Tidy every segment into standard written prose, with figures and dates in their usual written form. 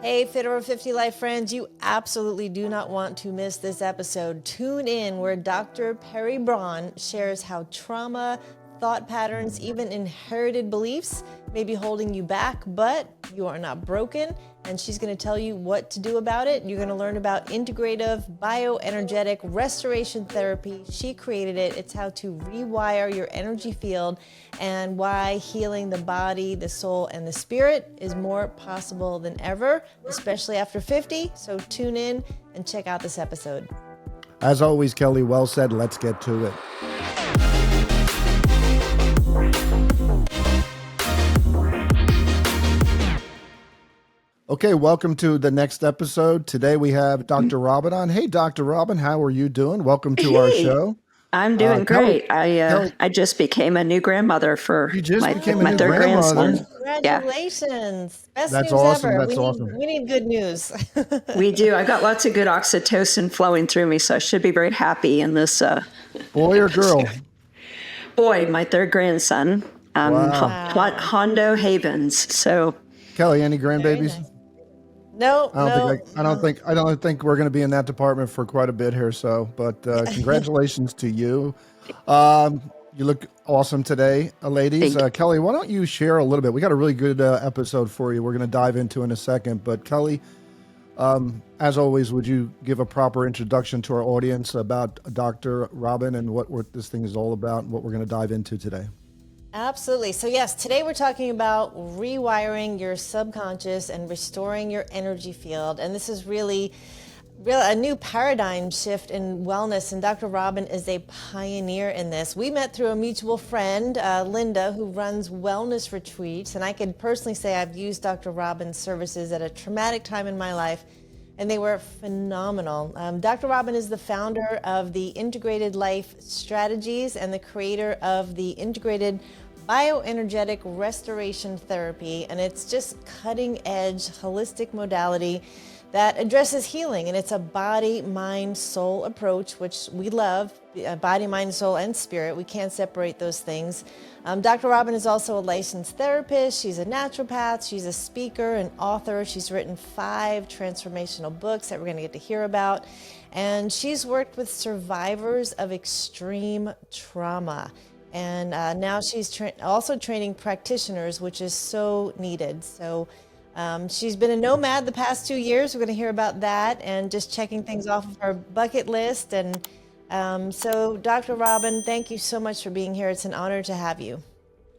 Hey, Fit Over 50 Life friends, you absolutely do not want to miss this episode. Tune in where Dr. Perry Braun shares how trauma, thought patterns, even inherited beliefs may be holding you back, but you are not broken. And she's going to tell you what to do about it. You're going to learn about integrative bioenergetic restoration therapy. She created it. It's how to rewire your energy field and why healing the body, the soul, and the spirit is more possible than ever, especially after 50. So tune in and check out this episode. As always, Kelly, well said. Let's get to it. Okay, welcome to the next episode. Today we have Dr. Robin on. Hey, Dr. Robin, how are you doing? Welcome to our show. I'm doing great. I just became a new grandmother for my third grandson. Congratulations. Yeah. Best That's news awesome. ever. That's awesome. We need good news. We do. I've got lots of good oxytocin flowing through me, so I should be very happy in this. Boy or girl? Boy, my third grandson. Wow. Hondo Havens. So, Kelly, any grandbabies? Nice. No, I don't think we're going to be in that department for quite a bit here. So, but congratulations to you. You look awesome today, ladies. Kelly, why don't you share a little bit? We got a really good episode for you. We're going to dive into in a second. But Kelly, as always, would you give a proper introduction to our audience about Dr. Robin and what this thing is all about and what we're going to dive into today? Absolutely. So yes, today we're talking about rewiring your subconscious and restoring your energy field. And this is really a new paradigm shift in wellness. And Dr. Robin is a pioneer in this. We met through a mutual friend, Linda, who runs wellness retreats. And I can personally say I've used Dr. Robin's services at a traumatic time in my life, and they were phenomenal. Dr. Robin is the founder of the Integrated Life Strategies and the creator of the Integrated Bioenergetic Restoration Therapy, and it's just cutting-edge holistic modality that addresses healing, and it's a body, mind, soul approach, which we love. Body, mind, soul, and spirit. We can't separate those things. Dr. Robin is also a licensed therapist. She's a naturopath. She's a speaker, an author. She's written 5 transformational books that we're going to get to hear about. And she's worked with survivors of extreme trauma. And now she's also training practitioners, which is so needed. So she's been a nomad the past 2 years. We're going to hear about that and just checking things off of her bucket list. And so Dr. Robin, thank you so much for being here. It's an honor to have you.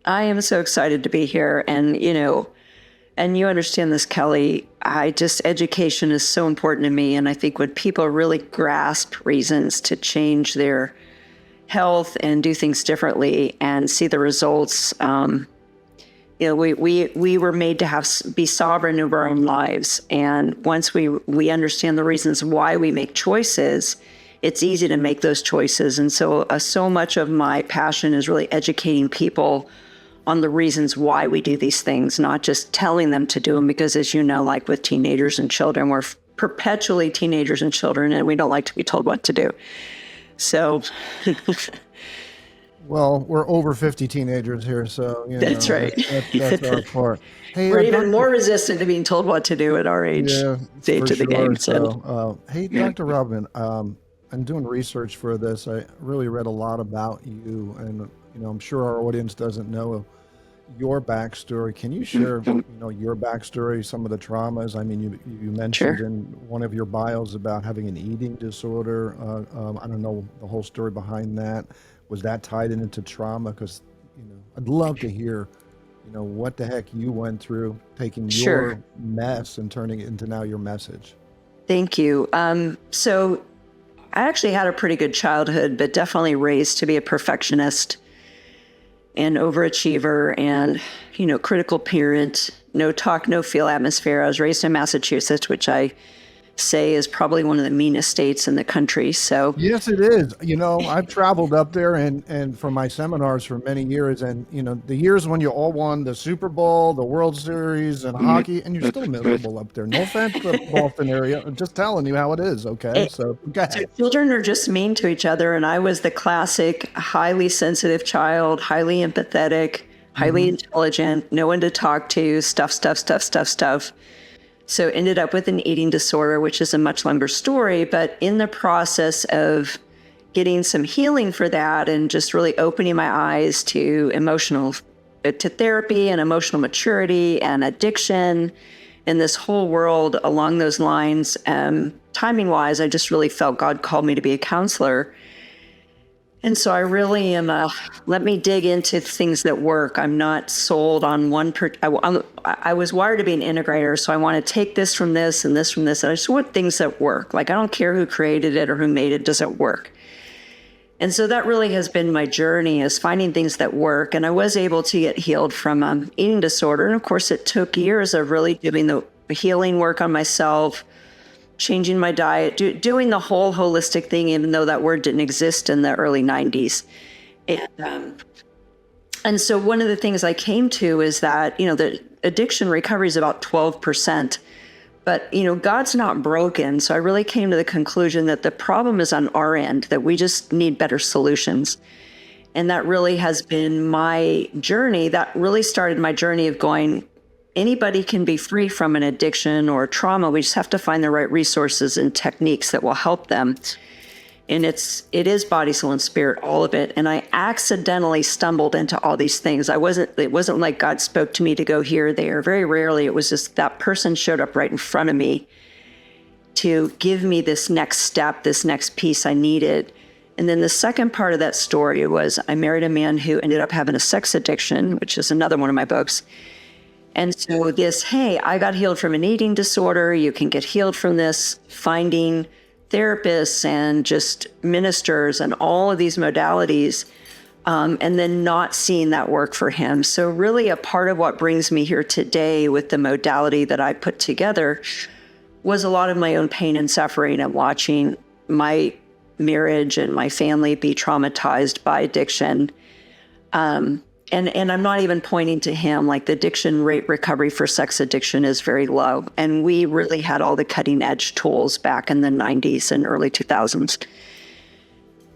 I am so excited to be here. And, and you understand this, Kelly, education is so important to me. And I think when people really grasp reasons to change their health and do things differently and see the results, we were made to be sovereign over our own lives. And once we understand the reasons why we make choices, it's easy to make those choices. And so much of my passion is really educating people on the reasons why we do these things, not just telling them to do them, because as you know, like with teenagers and children, we're perpetually teenagers and children, and we don't like to be told what to do. So, well, we're over 50 teenagers here, so that's right. That's our part. Hey, we're even more resistant to being told what to do at our age stage of the game. So, hey, Dr. Robin, I'm doing research for this. I really read a lot about you, and I'm sure our audience doesn't know your backstory. Can you share, your backstory, some of the traumas? I mean, you mentioned in one of your bios about having an eating disorder. I don't know the whole story behind that. Was that tied into trauma? Because, I'd love to hear, what the heck you went through, taking your mess and turning it into now your message. Thank you. So I actually had a pretty good childhood, but definitely raised to be a perfectionist and overachiever and, critical parent, no talk, no feel atmosphere. I was raised in Massachusetts, which I say is probably one of the meanest states in the country. So yes, it is. I've traveled up there and for my seminars for many years, and the years when you all won the Super Bowl, the World Series, and hockey, and you're still miserable up there. No offense to the Boston area. I'm just telling you how it is. Okay, so go ahead. Children are just mean to each other, and I was the classic highly sensitive child, highly empathetic, highly intelligent, no one to talk to, stuff. So ended up with an eating disorder, which is a much longer story. But in the process of getting some healing for that and just really opening my eyes to therapy and emotional maturity and addiction and this whole world along those lines, timing wise, I just really felt God called me to be a counselor. And so I really am let me dig into things that work. I'm not sold on I was wired to be an integrator, so I want to take this from this and this from this. And I just want things that work. Like, I don't care who created it or who made it, does it work? And so that really has been my journey, is finding things that work. And I was able to get healed from eating disorder. And of course, it took years of really doing the healing work on myself, changing my diet, doing the whole holistic thing, even though that word didn't exist in the early 90s. And so one of the things I came to is that, the addiction recovery is about 12%. But, God's not broken. So I really came to the conclusion that the problem is on our end, that we just need better solutions. And that really has been my journey. That really started my journey of going, anybody can be free from an addiction or trauma. We just have to find the right resources and techniques that will help them. And it is body, soul, and spirit, all of it. And I accidentally stumbled into all these things. It wasn't like God spoke to me to go here or there. Very rarely. It was just that person showed up right in front of me to give me this next step, this next piece I needed. And then the second part of that story was I married a man who ended up having a sex addiction, which is another one of my books. And so hey, I got healed from an eating disorder. You can get healed from this, finding therapists and just ministers and all of these modalities, and then not seeing that work for him. So really a part of what brings me here today with the modality that I put together was a lot of my own pain and suffering and watching my marriage and my family be traumatized by addiction. And I'm not even pointing to him, like the addiction rate recovery for sex addiction is very low. And we really had all the cutting edge tools back in the 90s and early 2000s.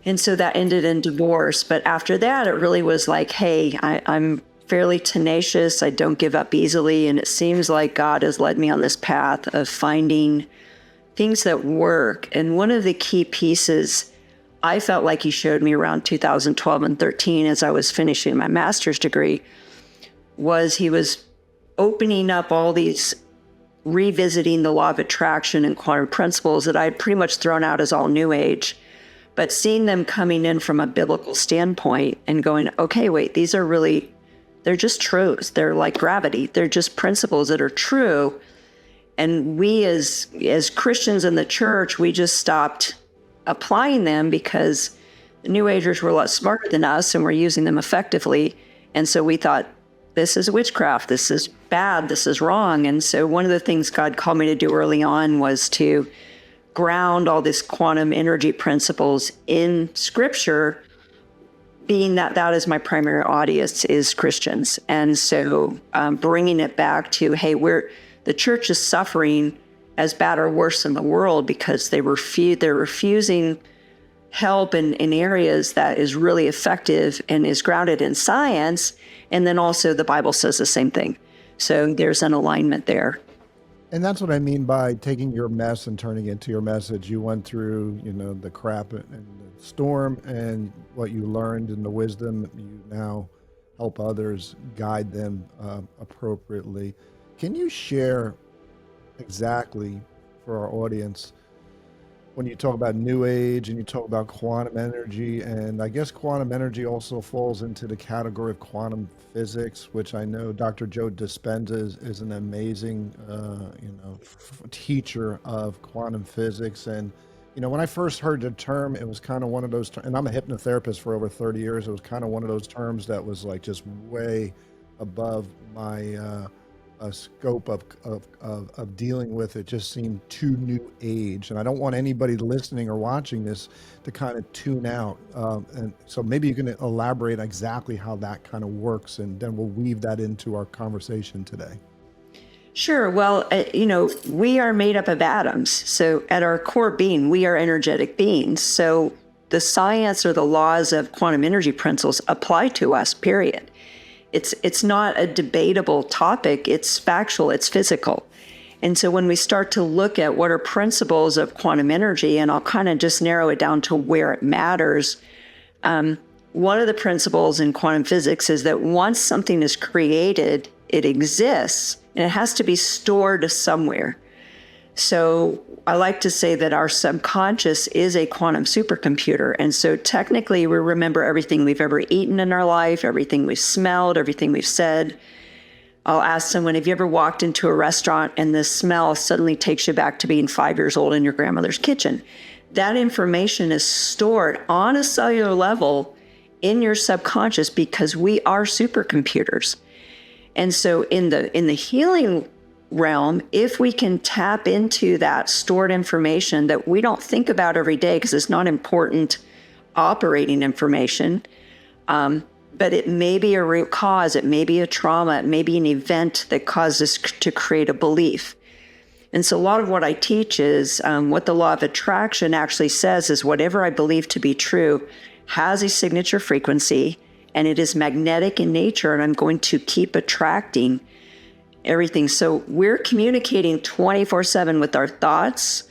And so that ended in divorce. But after that, it really was like, hey, I'm fairly tenacious. I don't give up easily. And it seems like God has led me on this path of finding things that work. And one of the key pieces I felt like he showed me around 2012 and 13 as I was finishing my master's degree was he was opening up all these, revisiting the law of attraction and quantum principles that I had pretty much thrown out as all new age, but seeing them coming in from a biblical standpoint and going, okay, wait, they're just truths. They're like gravity. They're just principles that are true. And we as Christians in the church, we just stopped applying them because the New Agers were a lot smarter than us and were using them effectively. And so we thought, this is witchcraft, this is bad, this is wrong. And so one of the things God called me to do early on was to ground all these quantum energy principles in Scripture, being that is my primary audience is Christians. And so bringing it back to, hey, the church is suffering as bad or worse in the world because they're refusing help in areas that is really effective and is grounded in science. And then also the Bible says the same thing. So there's an alignment there. And that's what I mean by taking your mess and turning it into your message. You went through, the crap and the storm, and what you learned and the wisdom, you now help others, guide them appropriately. Can you share exactly for our audience when you talk about New Age and you talk about quantum energy, and I guess quantum energy also falls into the category of quantum physics, which I know Dr. Joe Dispenza is an amazing, teacher of quantum physics. And, when I first heard the term, it was kind of one of those, and I'm a hypnotherapist for over 30 years. It was kind of one of those terms that was like just way above my, a scope of dealing with it. Just seemed too new age, and I don't want anybody listening or watching this to kind of tune out, and so maybe you can elaborate exactly how that kind of works, and then we'll weave that into our conversation today. Sure. Well, we are made up of atoms, so at our core being, we are energetic beings. So the science or the laws of quantum energy principles apply to us, period. It's not a debatable topic. It's factual. It's physical. And so when we start to look at what are principles of quantum energy, and I'll kind of just narrow it down to where it matters. One of the principles in quantum physics is that once something is created, it exists, and it has to be stored somewhere. So I like to say that our subconscious is a quantum supercomputer. And so technically we remember everything we've ever eaten in our life, everything we've smelled, everything we've said. I'll ask someone, have you ever walked into a restaurant and the smell suddenly takes you back to being 5 years old in your grandmother's kitchen? That information is stored on a cellular level in your subconscious because we are supercomputers. And so in the healing realm, if we can tap into that stored information that we don't think about every day because it's not important operating information, but it may be a root cause, it may be a trauma, it may be an event that caused us to create a belief. And so a lot of what I teach is what the law of attraction actually says is whatever I believe to be true has a signature frequency, and it is magnetic in nature, and I'm going to keep attracting everything. So we're communicating 24/7 with our thoughts,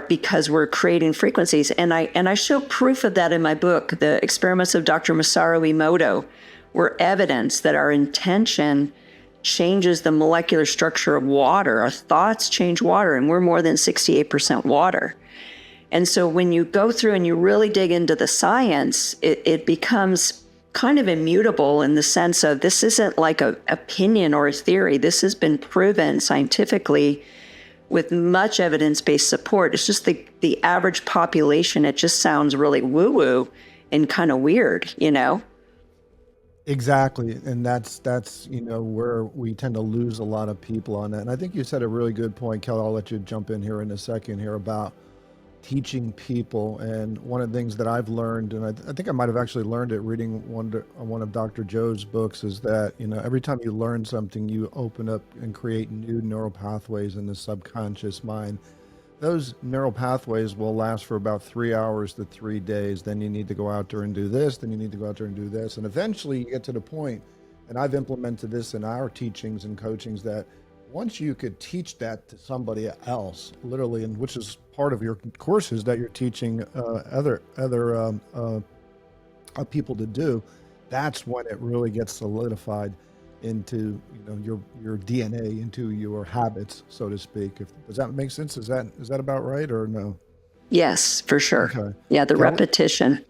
because we're creating frequencies. And I show proof of that in my book. The experiments of Dr. Masaru Emoto were evidence that our intention changes the molecular structure of water. Our thoughts change water, and we're more than 68% water. And so when you go through and you really dig into the science, it becomes kind of immutable in the sense of this isn't like an opinion or a theory. This has been proven scientifically with much evidence-based support. It's just the average population, it just sounds really woo-woo and kind of weird, you know? Exactly. And that's where we tend to lose a lot of people on that. And I think you said a really good point, Kelly. I'll let you jump in here in a second here about teaching people. And one of the things that I've learned, and I think I might have actually learned it reading one of Dr. Joe's books, is that, every time you learn something, you open up and create new neural pathways in the subconscious mind. Those neural pathways will last for about 3 hours to 3 days. Then you need to go out there and do this. Then you need to go out there and do this. And eventually you get to the point, and I've implemented this in our teachings and coachings, that once you could teach that to somebody else, literally, and which is part of your courses that you're teaching other people to do, that's when it really gets solidified into your DNA, into your habits, so to speak. Does that make sense? Is that about right or no? Yes, for sure. Okay. Yeah, the repetition.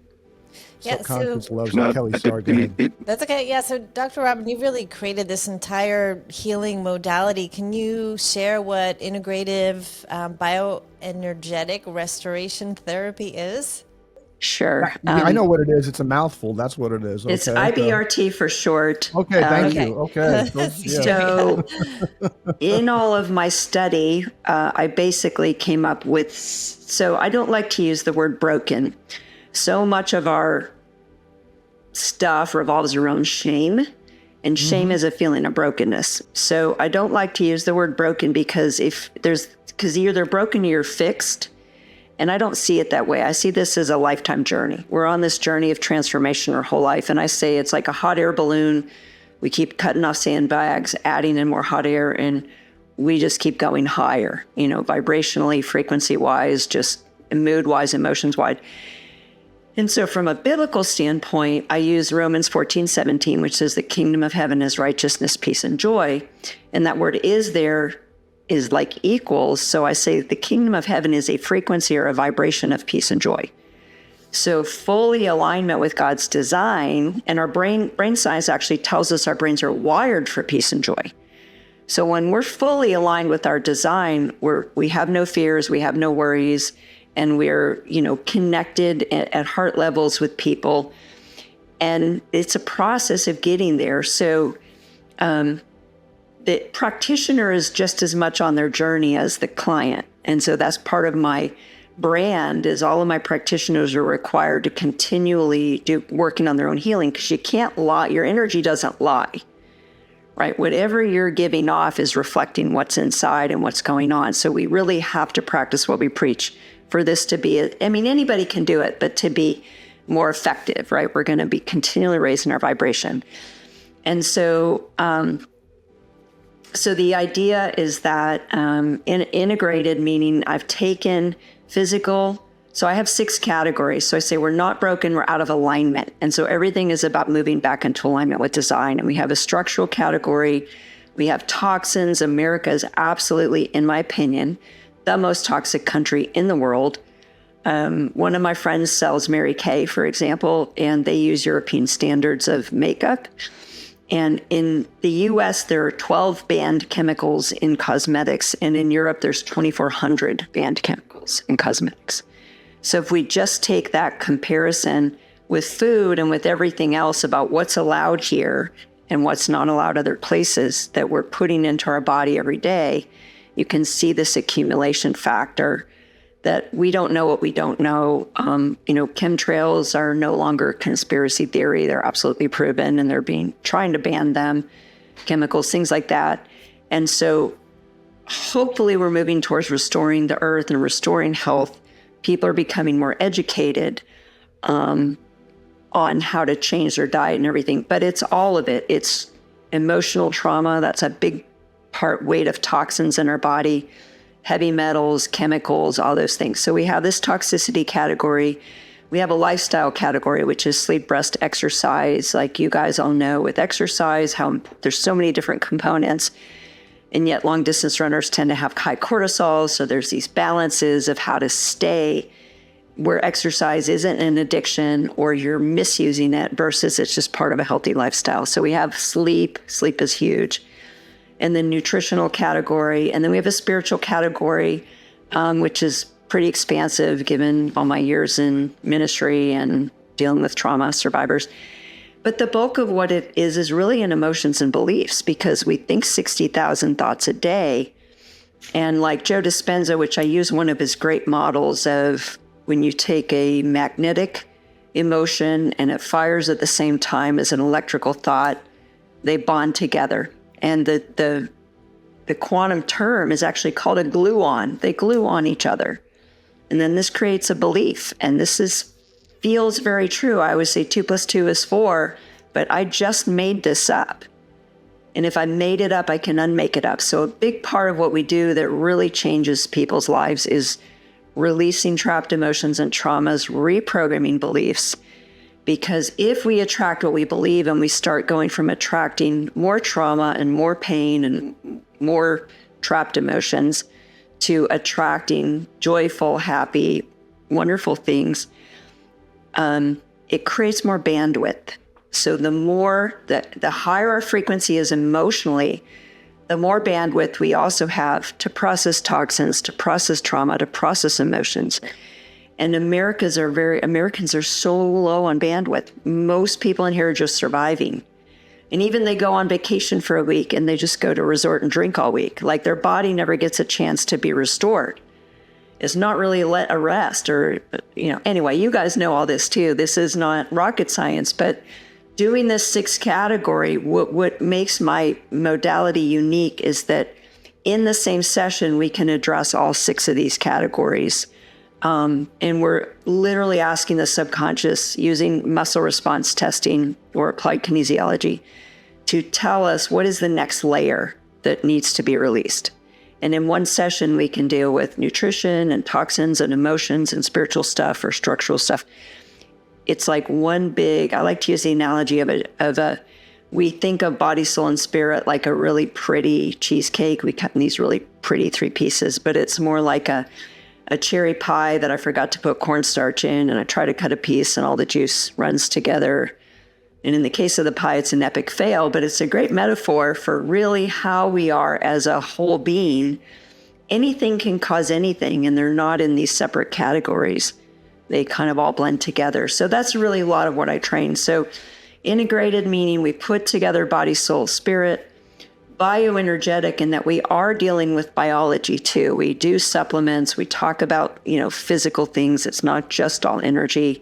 Yeah, Subconscious loves No, Kelly. Sorry, go ahead. That's okay. Yeah. So, Dr. Robin, you really created this entire healing modality. Can you share what integrative bioenergetic restoration therapy is? Sure. I know what it is. It's a mouthful. That's what it is. Okay. It's IBRT for short. Okay, thank Okay. you. Okay. So in all of my study, I basically came up with, so I don't like to use the word broken. So much of our stuff revolves around shame, and shame is a feeling of brokenness. So I don't like to use the word broken because either broken or you're fixed. And I don't see it that way. I see this as a lifetime journey. We're on this journey of transformation our whole life. And I say it's like a hot air balloon. We keep cutting off sandbags, adding in more hot air, and we just keep going higher, vibrationally, frequency-wise, just mood-wise, emotions-wise. And so from a biblical standpoint, I use Romans 14:17, which says the kingdom of heaven is righteousness, peace, and joy. And that word is there is like equals. So I say the kingdom of heaven is a frequency or a vibration of peace and joy. So fully alignment with God's design, and our brain science actually tells us our brains are wired for peace and joy. So when we're fully aligned with our design, we have no fears, we have no worries, and we're, connected at heart levels with people. And it's a process of getting there. So the practitioner is just as much on their journey as the client. And so that's part of my brand, is all of my practitioners are required to continually do working on their own healing, because you can't lie. Your energy doesn't lie, right? Whatever you're giving off is reflecting what's inside and what's going on. So we really have to practice what we preach for this to be, anybody can do it, but to be more effective, right? We're going to be continually raising our vibration. And so, So the idea is that integrated, meaning I've taken physical. So I have 6 categories. So I say we're not broken, we're out of alignment. And so everything is about moving back into alignment with design. And we have a structural category. We have toxins. America is absolutely, in my opinion, the most toxic country in the world. One of my friends sells Mary Kay, for example, and they use European standards of makeup. And in the US, there are 12 banned chemicals in cosmetics. And in Europe, there's 2,400 banned chemicals in cosmetics. So if we just take that comparison with food and with everything else about what's allowed here and what's not allowed other places that we're putting into our body every day, you can see this accumulation factor that we don't know what we don't know. Chemtrails are no longer conspiracy theory. They're absolutely proven, and they're trying to ban them, chemicals, things like that. And so hopefully we're moving towards restoring the earth and restoring health. People are becoming more educated on how to change their diet and everything. But it's all of it. It's emotional trauma. That's a big weight of toxins in our body. Heavy metals, chemicals, all those things. So we have this toxicity category. We have a lifestyle category, which is sleep, rest, exercise. Like you guys all know with exercise, how there's so many different components. And yet long distance runners tend to have high cortisol. So there's these balances of how to stay where exercise isn't an addiction or you're misusing it versus it's just part of a healthy lifestyle. So we have sleep. Sleep is huge. And the nutritional category. And then we have a spiritual category, which is pretty expansive given all my years in ministry and dealing with trauma survivors. But the bulk of what it is really in emotions and beliefs, because we think 60,000 thoughts a day. And like Joe Dispenza, which I use one of his great models of when you take a magnetic emotion and it fires at the same time as an electrical thought, they bond together. And the quantum term is actually called a glue-on. They glue on each other. And then this creates a belief. And this feels very true. I always say 2 + 2 is 4, but I just made this up. And if I made it up, I can unmake it up. So a big part of what we do that really changes people's lives is releasing trapped emotions and traumas, reprogramming beliefs. Because if we attract what we believe and we start going from attracting more trauma and more pain and more trapped emotions to attracting joyful, happy, wonderful things, it creates more bandwidth. So the higher our frequency is emotionally, the more bandwidth we also have to process toxins, to process trauma, to process emotions. And Americans are so low on bandwidth. Most people in here are just surviving. And even they go on vacation for a week and they just go to a resort and drink all week. Like their body never gets a chance to be restored. It's not really a rest or, anyway, you guys know all this too. This is not rocket science, but doing this 6 category, what makes my modality unique is that in the same session, we can address all 6 of these categories. And we're literally asking the subconscious using muscle response testing or applied kinesiology to tell us what is the next layer that needs to be released. And in one session, we can deal with nutrition and toxins and emotions and spiritual stuff or structural stuff. It's like one big, I like to use the analogy we think of body, soul, and spirit like a really pretty cheesecake. We cut in these really pretty 3 pieces, but it's more like a cherry pie that I forgot to put cornstarch in, and I try to cut a piece and all the juice runs together. And in the case of the pie, it's an epic fail, but it's a great metaphor for really how we are as a whole being. Anything can cause anything, and they're not in these separate categories. They kind of all blend together. So that's really a lot of what I train. So integrated meaning we put together body, soul, spirit. Bioenergetic in that we are dealing with biology too. We do supplements. We talk about, physical things. It's not just all energy.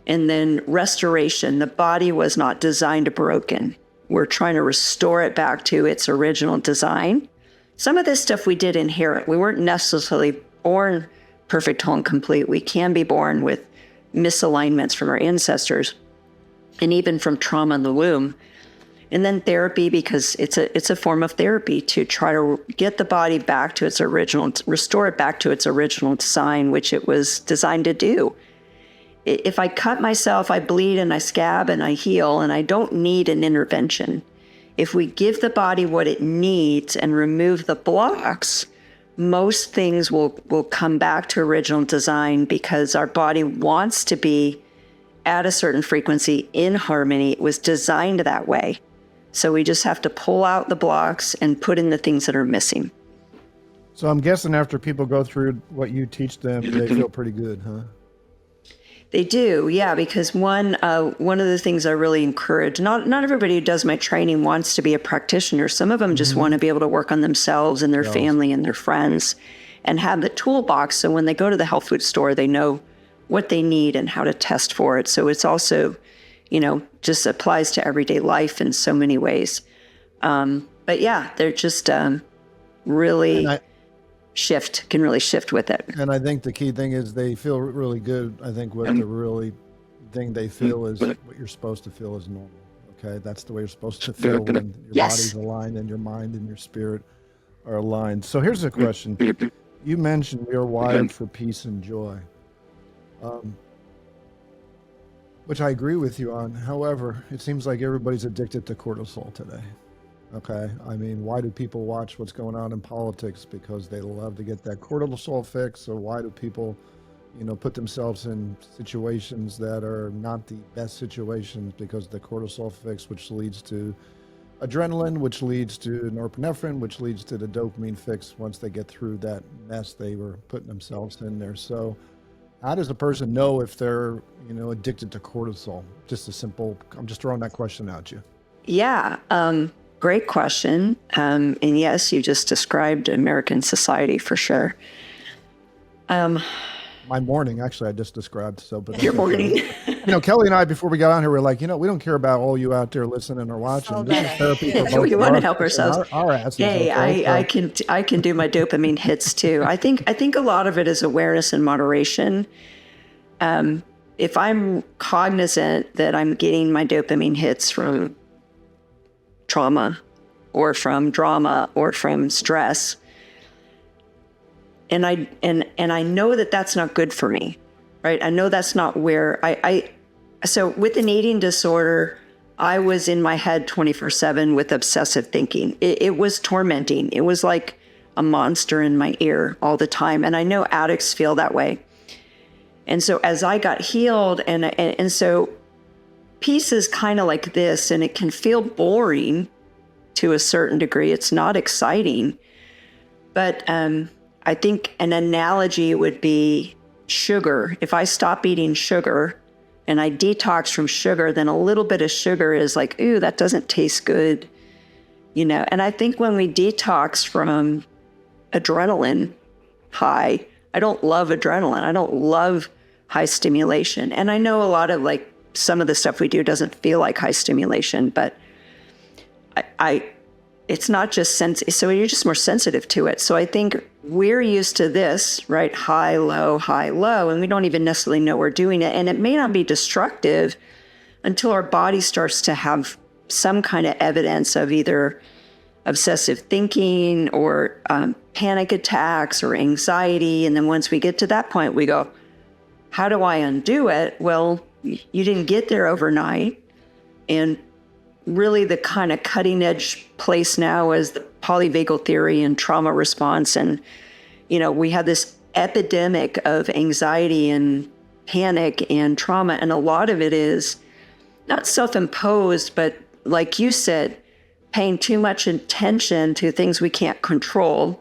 And then restoration. The body was not designed broken. We're trying to restore it back to its original design. Some of this stuff we did inherit. We weren't necessarily born perfect, whole, and complete. We can be born with misalignments from our ancestors and even from trauma in the womb. And then therapy, because it's a form of therapy to try to get the body back to its original, restore it back to its original design, which it was designed to do. If I cut myself, I bleed and I scab and I heal, and I don't need an intervention. If we give the body what it needs and remove the blocks, most things will come back to original design, because our body wants to be at a certain frequency in harmony. It was designed that way. So we just have to pull out the blocks and put in the things that are missing. So I'm guessing after people go through what you teach them, they feel pretty good, huh? They do, yeah, because one of the things I really encourage, not everybody who does my training wants to be a practitioner. Some of them just want to be able to work on themselves and their family and their friends and have the toolbox. So when they go to the health food store, they know what they need and how to test for it. So it's also, just applies to everyday life in so many ways. But yeah, they're just really can really shift with it. And I think the key thing is they feel really good. I think what the really thing they feel is what you're supposed to feel is normal. Okay, that's the way you're supposed to feel when your body's aligned and your mind and your spirit are aligned. So here's a question. You mentioned we are wired for peace and joy, which I agree with you on. However, it seems like everybody's addicted to cortisol today. Okay, I mean, why do people watch what's going on in politics? Because they love to get that cortisol fix. Or why do people, put themselves in situations that are not the best situations because the cortisol fix, which leads to adrenaline, which leads to norepinephrine, which leads to the dopamine fix once they get through that mess they were putting themselves in there. So how does a person know if they're, addicted to cortisol? I'm just throwing that question at you. Yeah. Great question. And yes, you just described American society for sure. My morning, actually, I just described. But your morning. Kelly and I, before we got on here, we're like, we don't care about all you out there listening or watching. This is therapy for both we want to help ourselves. Our asses. Hey, okay? I can do my dopamine hits too. I think a lot of it is awareness and moderation. If I'm cognizant that I'm getting my dopamine hits from trauma or from drama or from stress, and I know that that's not good for me, right? I know that's not where so with an eating disorder, I was in my head 24/7 with obsessive thinking. It was tormenting. It was like a monster in my ear all the time. And I know addicts feel that way. And so as I got healed, and so peace is kind of like this, and it can feel boring to a certain degree. It's not exciting. But I think an analogy would be sugar. If I stop eating sugar and I detox from sugar, then a little bit of sugar is like, ooh, that doesn't taste good, And I think when we detox from adrenaline high, I don't love adrenaline. I don't love high stimulation. And I know a lot of some of the stuff we do doesn't feel like high stimulation, but it's not just so you're just more sensitive to it. So I think we're used to this, right? High, low, and we don't even necessarily know we're doing it. And it may not be destructive until our body starts to have some kind of evidence of either obsessive thinking or panic attacks or anxiety. And then once we get to that point, we go, how do I undo it? Well, you didn't get there overnight. And really the kind of cutting edge place now is the polyvagal theory and trauma response. And, we have this epidemic of anxiety and panic and trauma. And a lot of it is not self-imposed, but like you said, paying too much attention to things we can't control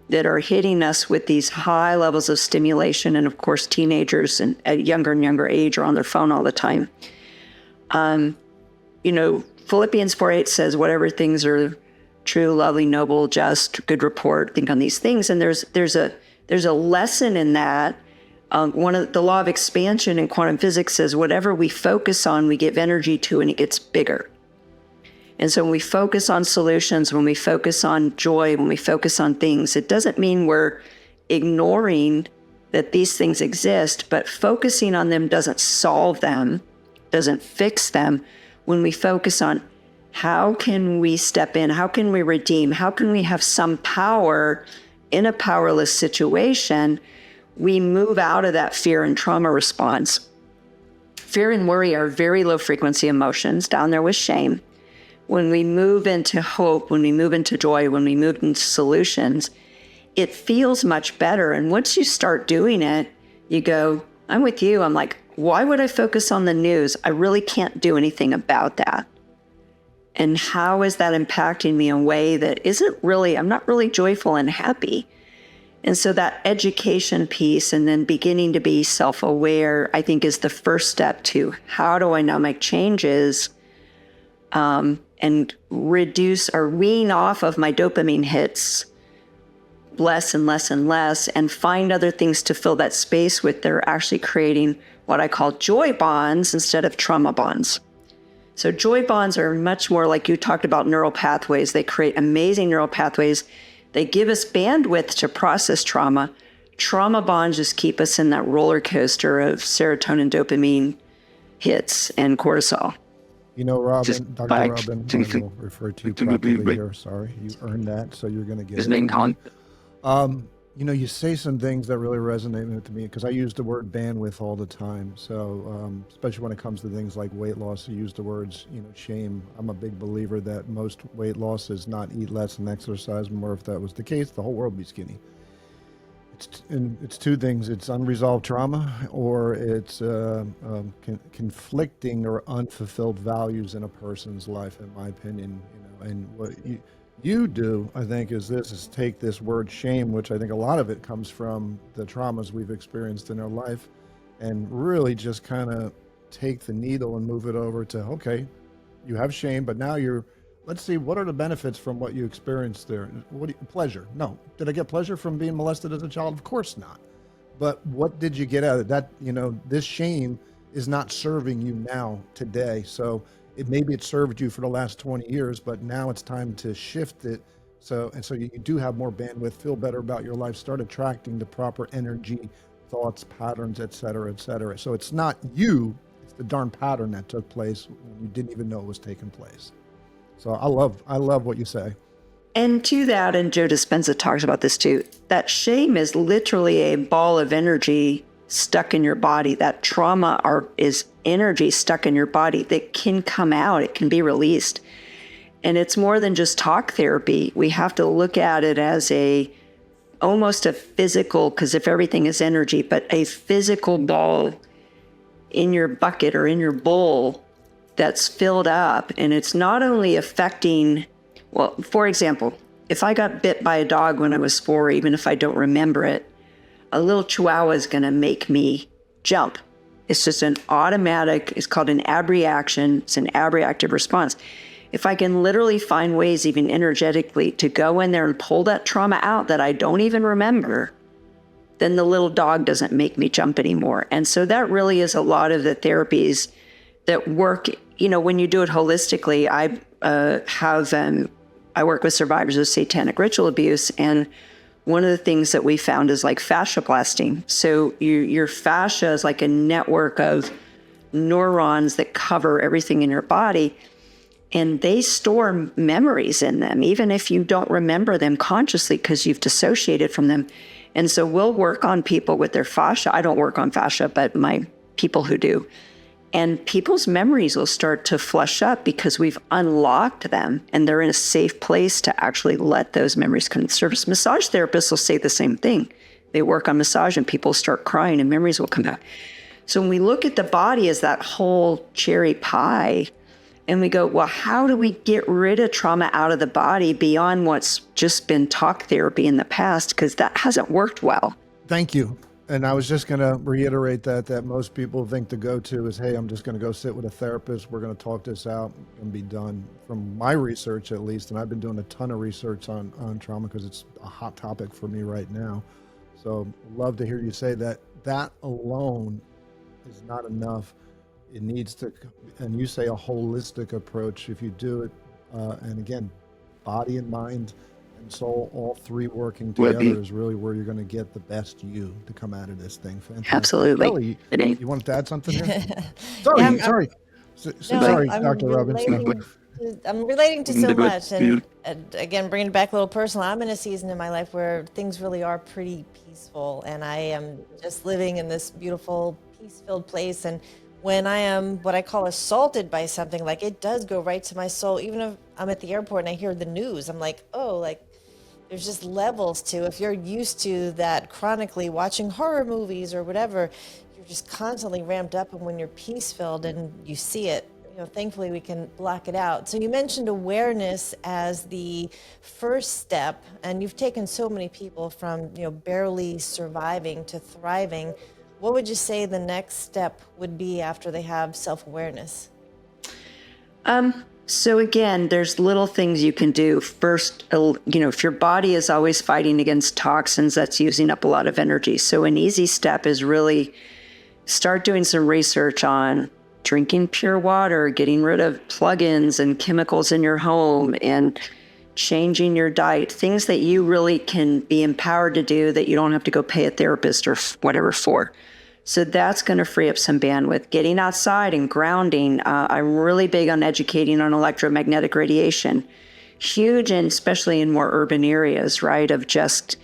that are hitting us with these high levels of stimulation. And of course, teenagers and at younger and younger age are on their phone all the time. Philippians 4:8 says, whatever things are true, lovely, noble, just, good report, think on these things. And there's a lesson in that. One of the law of expansion in quantum physics says, whatever we focus on, we give energy to, and it gets bigger. And so when we focus on solutions, when we focus on joy, when we focus on things, it doesn't mean we're ignoring that these things exist, but focusing on them doesn't solve them, doesn't fix them. When we focus on How can we step in? How can we redeem? How can we have some power in a powerless situation? We move out of that fear and trauma response. Fear and worry are very low frequency emotions, down there with shame. When we move into hope, when we move into joy, when we move into solutions, it feels much better. And once you start doing it, you go, I'm with you. I'm like, why would I focus on the news? I really can't do anything about that. And how is that impacting me in a way that I'm not really joyful and happy. And so that education piece and then beginning to be self-aware, I think, is the first step to how do I now make changes and reduce or wean off of my dopamine hits less and less and less, and find other things to fill that space with. They're actually creating what I call joy bonds instead of trauma bonds. So joy bonds are much more like you talked about neural pathways. They create amazing neural pathways. They give us bandwidth to process trauma. Trauma bonds just keep us in that roller coaster of serotonin, dopamine hits, and cortisol. You know, Robin, Just Dr. back Robin, to I will refer to you properly here. Sorry, you earned that, so you're going to get his it. name count. You know, you say some things that really resonate with me because I use the word bandwidth all the time. So, especially when it comes to things like weight loss, you use the words, shame. I'm a big believer that most weight loss is not eat less and exercise more. If that was the case, the whole world would be skinny. It's two things. It's unresolved trauma, or it's conflicting or unfulfilled values in a person's life, in my opinion. And what you do, I think, is take this word shame, which I think a lot of it comes from the traumas we've experienced in our life, and really just kind of take the needle and move it over to, okay, you have shame, but now let's see, what are the benefits from what you experienced there? Pleasure? No. Did I get pleasure from being molested as a child? Of course not. But what did you get out of it? That, this shame is not serving you now today. So maybe it served you for the last 20 years, but now it's time to shift it. So you do have more bandwidth, feel better about your life, start attracting the proper energy, thoughts, patterns, et cetera, et cetera. So it's not you, it's the darn pattern that took place when you didn't even know it was taking place. So I love what you say. And to that, and Joe Dispenza talks about this too, that shame is literally a ball of energy stuck in your body. That trauma is energy stuck in your body that can come out. It can be released. And it's more than just talk therapy. We have to look at it as almost a physical, because if everything is energy, but a physical ball in your bucket or in your bowl that's filled up. And it's not only affecting, well, for example, if I got bit by a dog when I was 4, even if I don't remember it, a little chihuahua is going to make me jump. It's just an automatic, it's called an abreaction. It's an abreactive response. If I can literally find ways, even energetically, to go in there and pull that trauma out that I don't even remember, then the little dog doesn't make me jump anymore. And so that really is a lot of the therapies that work. When you do it holistically, I work with survivors of satanic ritual abuse, and one of the things that we found is like fascia blasting. So your fascia is like a network of neurons that cover everything in your body, and they store memories in them, even if you don't remember them consciously because you've dissociated from them. And so we'll work on people with their fascia. I don't work on fascia, but my people who do. And people's memories will start to flush up because we've unlocked them and they're in a safe place to actually let those memories come to the surface. Massage therapists will say the same thing. They work on massage and people start crying and memories will come back. So when we look at the body as that whole cherry pie and we go, well, how do we get rid of trauma out of the body beyond what's just been talk therapy in the past? Because that hasn't worked well. Thank you. And I was just going to reiterate that most people think the go-to is, hey, I'm just going to go sit with a therapist. We're going to talk this out and be done. From my research, at least, and I've been doing a ton of research on trauma because it's a hot topic for me right now. So love to hear you say that alone is not enough. It needs to, and you say a holistic approach. If you do it, and again, body and mind and soul, all three working together is really where you're going to get the best you to come out of this thing. Fantastic. Absolutely. Kelly, you wanted to add something here? Sorry, I'm Dr. Robinson. to so much. And again, bringing it back a little personal, I'm in a season in my life where things really are pretty peaceful. And I am just living in this beautiful, peace-filled place. And when I am what I call assaulted by something, like it does go right to my soul. Even if I'm at the airport and I hear the news, I'm like, oh, like there's just levels to, if you're used to that chronically watching horror movies or whatever, you're just constantly ramped up. And when you're peace-filled and you see it, thankfully we can block it out. So you mentioned awareness as the first step, and you've taken so many people from, barely surviving to thriving. What would you say the next step would be after they have self-awareness? So again, there's little things you can do. First, if your body is always fighting against toxins, that's using up a lot of energy. So an easy step is really start doing some research on drinking pure water, getting rid of plug-ins and chemicals in your home, and changing your diet, things that you really can be empowered to do that you don't have to go pay a therapist or whatever for. So that's going to free up some bandwidth. Getting outside and grounding. I'm really big on educating on electromagnetic radiation. Huge, and especially in more urban areas, right? Of just,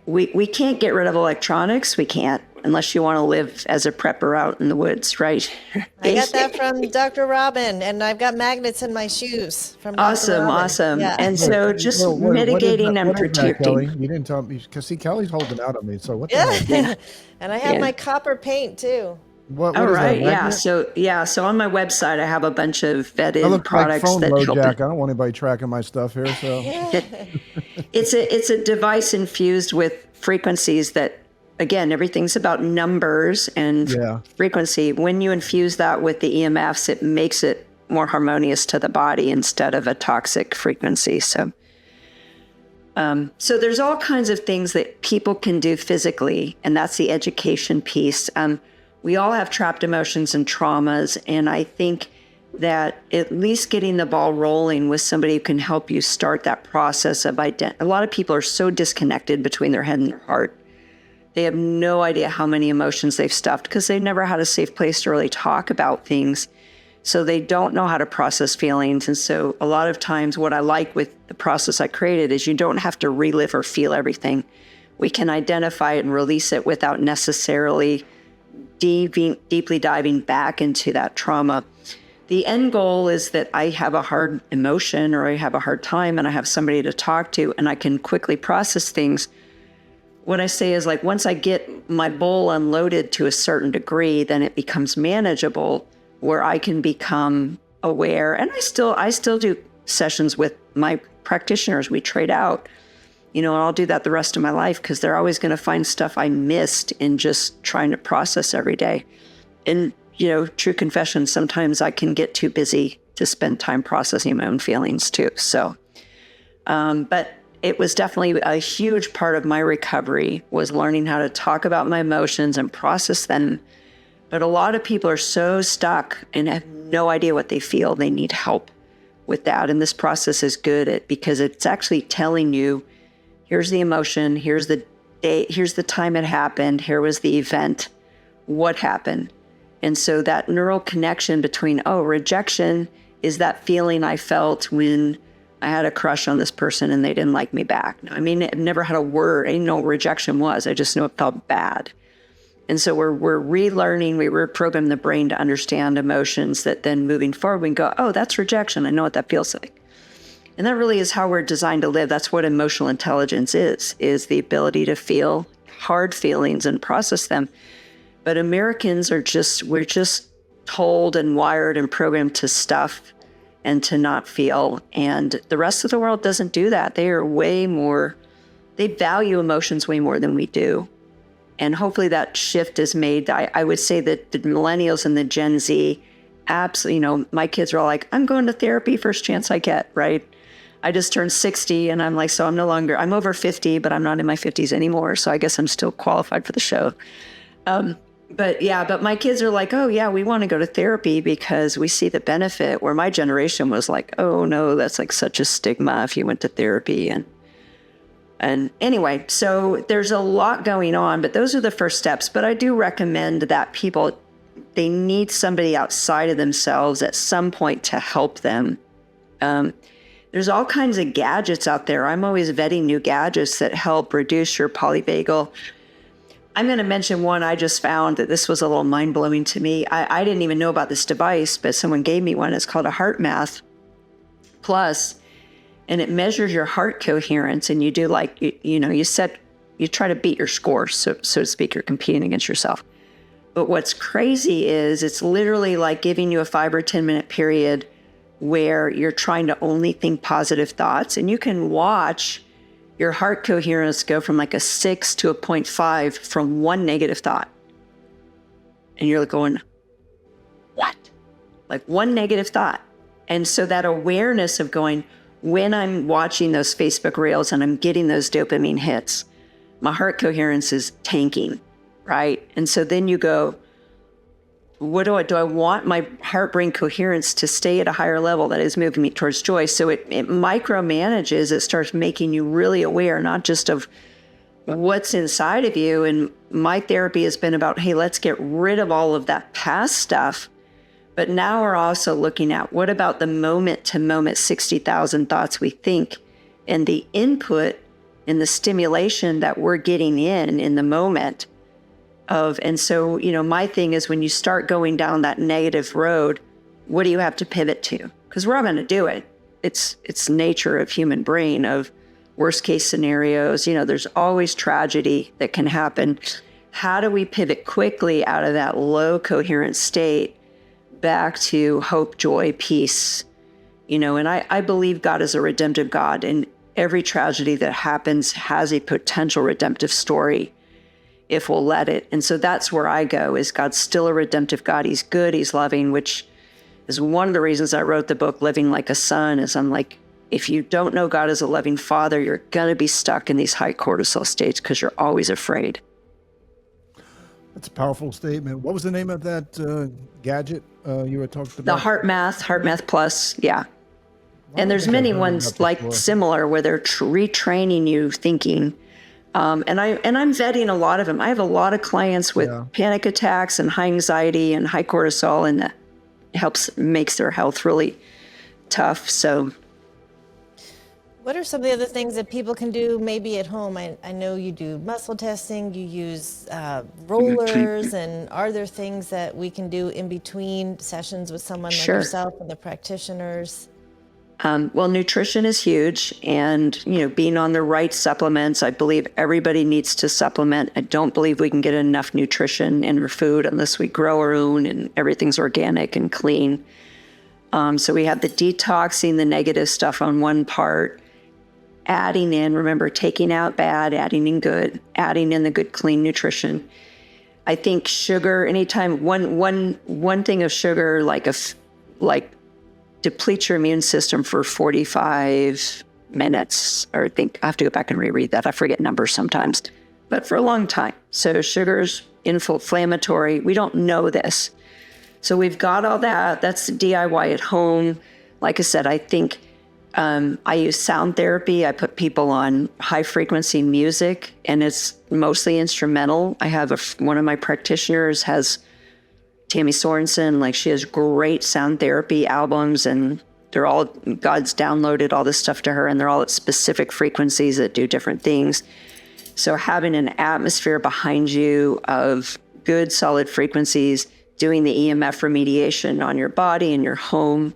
we can't get rid of electronics. We can't, unless you want to live as a prepper out in the woods, right? I got that from Dr. Robin, and I've got magnets in my shoes from Dr. Robin. Awesome. Yeah. And so just mitigating and protecting. Kelly? You didn't tell me, because see, Kelly's holding out on me. So what the hell? And I have my copper paint too. What All is right. that, Yeah. So on my website, I have a bunch of vetted I look products like phone that low help. jack. I don't want anybody tracking my stuff here. So It's a device infused with frequencies that, again, everything's about numbers and frequency. When you infuse that with the EMFs, it makes it more harmonious to the body instead of a toxic frequency. So there's all kinds of things that people can do physically, and that's the education piece. We all have trapped emotions and traumas, and I think that at least getting the ball rolling with somebody who can help you start that process of a lot of people are so disconnected between their head and their heart. They have no idea how many emotions they've stuffed because they've never had a safe place to really talk about things. So they don't know how to process feelings. And so a lot of times what I like with the process I created is you don't have to relive or feel everything. We can identify it and release it without necessarily deeply diving back into that trauma. The end goal is that I have a hard emotion or I have a hard time and I have somebody to talk to and I can quickly process things. What I say is, like, once I get my bowl unloaded to a certain degree, then it becomes manageable where I can become aware. And I still do sessions with my practitioners. We trade out, and I'll do that the rest of my life because they're always going to find stuff I missed in just trying to process every day. And, true confession, sometimes I can get too busy to spend time processing my own feelings too. So, but it was definitely a huge part of my recovery was learning how to talk about my emotions and process them. But a lot of people are so stuck and have no idea what they feel. They need help with that. And this process is good because it's actually telling you, here's the emotion, here's the date, here's the time it happened, here was the event, what happened. And so that neural connection between, rejection is that feeling I felt when I had a crush on this person and they didn't like me back. I mean, I've never had a word. I didn't know what rejection was. I just know it felt bad. And so we're relearning, we reprogram the brain to understand emotions that then moving forward, we can go, oh, that's rejection. I know what that feels like. And that really is how we're designed to live. That's what emotional intelligence is the ability to feel hard feelings and process them. But Americans we're just told and wired and programmed to stuff and to not feel. And the rest of the world doesn't do that. They value emotions way more than we do. And hopefully that shift is made. I would say that the millennials and the Gen Z, absolutely, my kids are all like, I'm going to therapy first chance I get, right? I just turned 60 and I'm like, so I'm over 50, but I'm not in my 50s anymore. So I guess I'm still qualified for the show. But my kids are like, oh yeah, we want to go to therapy because we see the benefit, where my generation was like, oh no, that's like such a stigma if you went to therapy. And anyway, so there's a lot going on, but those are the first steps. But I do recommend that people need somebody outside of themselves at some point to help them. There's all kinds of gadgets out there. I'm always vetting new gadgets that help reduce your polyvagal. I'm going to mention one I just found that this was a little mind-blowing to me. I didn't even know about this device, but someone gave me one. It's called a Heart Math Plus, and it measures your heart coherence. And you do like, you try to beat your score, so to speak. You're competing against yourself. But what's crazy is it's literally like giving you a 5 or 10 minute period where you're trying to only think positive thoughts, and you can watch your heart coherence go from like a 6 to a 0.5 from one negative thought. And you're going, what? Like one negative thought. And so that awareness of going, when I'm watching those Facebook reels and I'm getting those dopamine hits, my heart coherence is tanking, right? And so then you go, do I want my heart-brain coherence to stay at a higher level that is moving me towards joy? So it micromanages, it starts making you really aware, not just of what's inside of you. And my therapy has been about, hey, let's get rid of all of that past stuff. But now we're also looking at what about the moment-to-moment 60,000 thoughts we think, and the input and the stimulation that we're getting in the moment of. And so, my thing is, when you start going down that negative road, what do you have to pivot to? Because we're all going to do it. It's nature of human brain, of worst case scenarios. There's always tragedy that can happen. How do we pivot quickly out of that low coherent state back to hope, joy, peace? And I believe God is a redemptive God, and every tragedy that happens has a potential redemptive story if we'll let it. And so that's where I go, is God's still a redemptive God. He's good, he's loving, which is one of the reasons I wrote the book, Living Like a Son, is I'm like, if you don't know God as a loving father, you're going to be stuck in these high cortisol states because you're always afraid. That's a powerful statement. What was the name of that gadget you were talking about? The Heart Math Plus, yeah. And there's many ones like similar where they're retraining you thinking. And I'm vetting a lot of them. I have a lot of clients with panic attacks and high anxiety and high cortisol, and that makes their health really tough. So what are some of the other things that people can do maybe at home? I know you do muscle testing, you use rollers, and are there things that we can do in between sessions with someone like yourself and the practitioners? Well, nutrition is huge, and, being on the right supplements. I believe everybody needs to supplement. I don't believe we can get enough nutrition in our food unless we grow our own and everything's organic and clean. So we have the detoxing the negative stuff on one part, adding in, remember, taking out bad, adding in good, adding in the good, clean nutrition. I think sugar, anytime one thing of sugar, like depletes your immune system for 45 minutes, or I have to go back and reread that. I forget numbers sometimes, but for a long time. So sugar's inflammatory. We don't know this. So we've got all that. That's DIY at home. Like I said, I think I use sound therapy. I put people on high frequency music, and it's mostly instrumental. I have one of my practitioners has Tammy Sorensen, she has great sound therapy albums, and God's downloaded all this stuff to her, and they're all at specific frequencies that do different things. So having an atmosphere behind you of good, solid frequencies, doing the EMF remediation on your body and your home,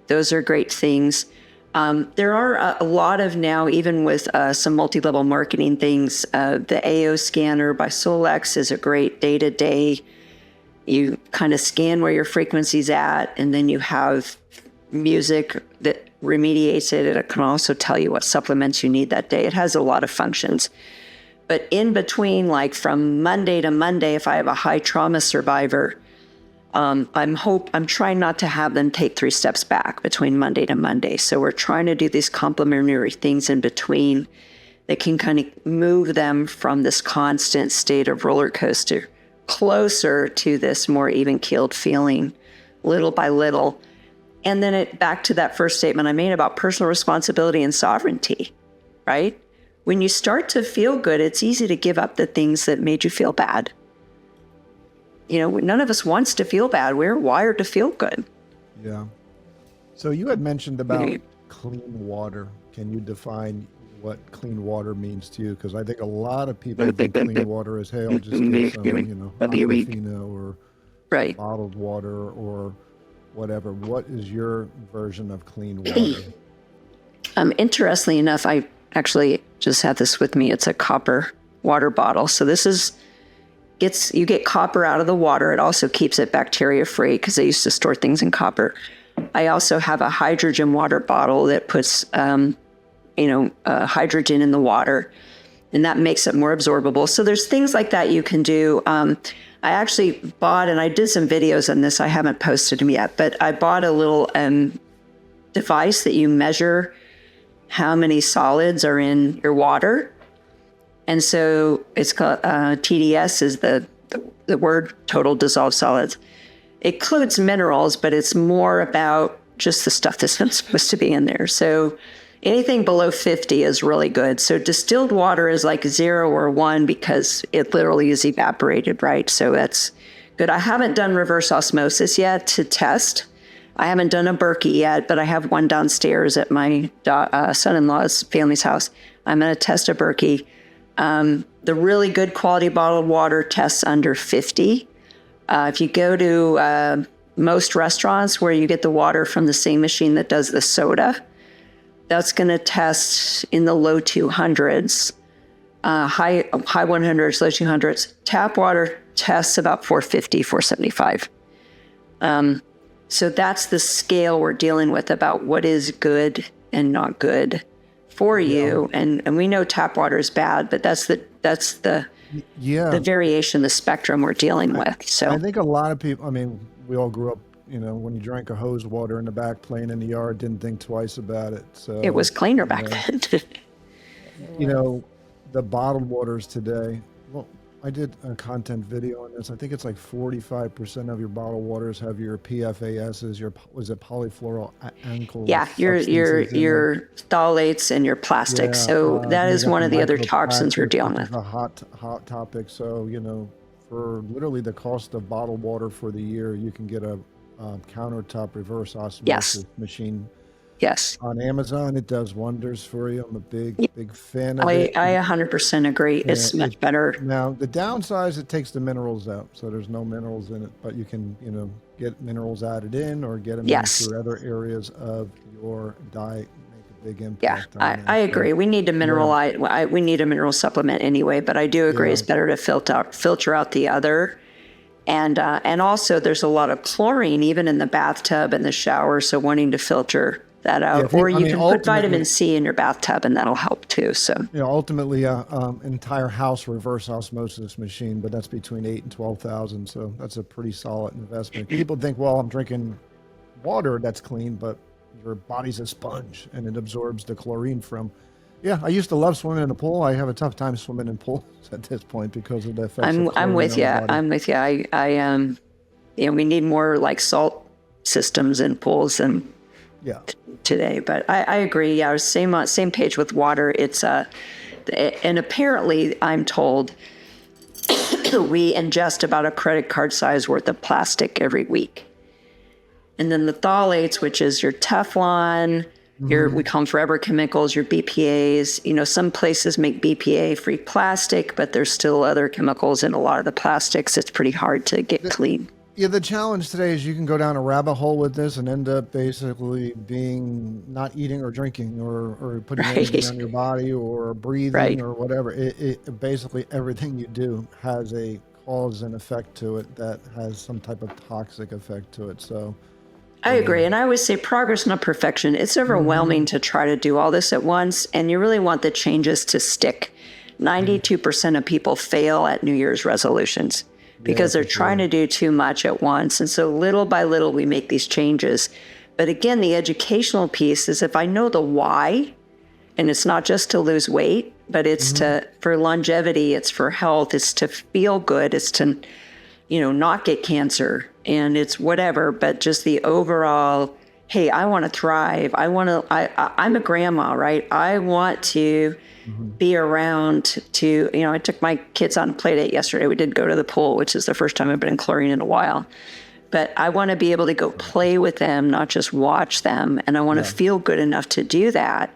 those are great things. There are a lot of now, even with some multi-level marketing things, the AO scanner by Solex is a great day-to-day. You kind of scan where your frequency's at, and then you have music that remediates it. It can also tell you what supplements you need that day. It has a lot of functions. But in between, from Monday to Monday, if I have a high trauma survivor, I'm trying not to have them take 3 steps back between Monday to Monday. So we're trying to do these complementary things in between that can kind of move them from this constant state of roller coaster closer to this more even-keeled feeling, little by little. And then back to that first statement I made about personal responsibility and sovereignty, right? When you start to feel good, it's easy to give up the things that made you feel bad. none of us wants to feel bad. We're wired to feel good. Yeah. So you had mentioned about clean water. Can you define what clean water means to you? Because I think a lot of people think clean water is, hey, I'll just get some, Aquafina or Right. bottled water or whatever. What is your version of clean water? Interestingly enough, I actually just have this with me. It's a copper water bottle. So you get copper out of the water. It also keeps it bacteria free because they used to store things in copper. I also have a hydrogen water bottle that puts, hydrogen in the water, and that makes it more absorbable. So there's things like that you can do. I actually bought, and I did some videos on this. I haven't posted them yet, but I bought a little device that you measure how many solids are in your water. And so it's called TDS is the word, total dissolved solids. It includes minerals, but it's more about just the stuff that's not supposed to be in there. So anything below 50 is really good. So distilled water is like 0 or 1 because it literally is evaporated, right? So that's good. I haven't done reverse osmosis yet to test. I haven't done a Berkey yet, but I have one downstairs at my son-in-law's family's house. I'm going to test a Berkey. The really good quality bottled water tests under 50. If you go to most restaurants where you get the water from the same machine that does the soda, that's going to test in the low 200s, high 100s, low 200s. Tap water tests about 450, 475. So that's the scale we're dealing with about what is good and not good for you. And we know tap water is bad, but that's the variation, the spectrum we're dealing with. So I think a lot of people, we all grew up, when you drank a hose water in the back playing in the yard, didn't think twice about it. So it was cleaner back then. The bottled waters today, well, I did a content video on this. I think it's like 45% of your bottled waters have your PFASs, polyfluoroalkyl. Yeah, your phthalates and your plastics. Yeah, so that is one of the other microplastics, toxins we're dealing with. A hot topic. So, for literally the cost of bottled water for the year, you can get a countertop reverse osmosis machine. Yes. On Amazon, it does wonders for you. I'm a big fan of it. I 100% agree. It's much better. Now, the downside is it takes the minerals out. So there's no minerals in it, but you can, get minerals added in or get them in through other areas of your diet. Make a big impact. Yeah, I agree. We need to mineralize. We need a mineral supplement anyway, but I do agree it's better to filter out the other. And also there's a lot of chlorine even in the bathtub and the shower. So wanting to filter that out, or you can put vitamin C in your bathtub and that'll help too. So ultimately, entire house reverse osmosis machine, but that's between 8,000 and 12,000. So that's a pretty solid investment. People think, well, I'm drinking water that's clean, but your body's a sponge and it absorbs the chlorine from. Yeah, I used to love swimming in a pool. I have a tough time swimming in pools at this point because of the effects. I'm with you. We need more like salt systems in pools and. Today, but I agree. Yeah, same page with water. It's and apparently I'm told we ingest about a credit card size worth of plastic every week, and then the phthalates, which is your Teflon, we call them forever chemicals, your BPAs. Some places make BPA-free plastic, but there's still other chemicals in a lot of the plastics. It's pretty hard to get clean. Yeah, the challenge today is you can go down a rabbit hole with this and end up basically being not eating or drinking or putting anything on your body or breathing or whatever. It basically everything you do has a cause and effect to it that has some type of toxic effect to it. So I agree. And I always say progress, not perfection. It's overwhelming to try to do all this at once, and you really want the changes to stick. 92% of people fail at New Year's resolutions. Because they're trying to do too much at once. And so little by little, we make these changes. But again, the educational piece is if I know the why, and it's not just to lose weight, but it's for longevity, it's for health, it's to feel good, it's to, not get cancer, and it's whatever, but just the overall hey, I want to thrive. I'm a grandma, right? I want to be around to, I took my kids on a play date yesterday. We did go to the pool, which is the first time I've been in chlorine in a while. But I want to be able to go play with them, not just watch them. And I want to feel good enough to do that.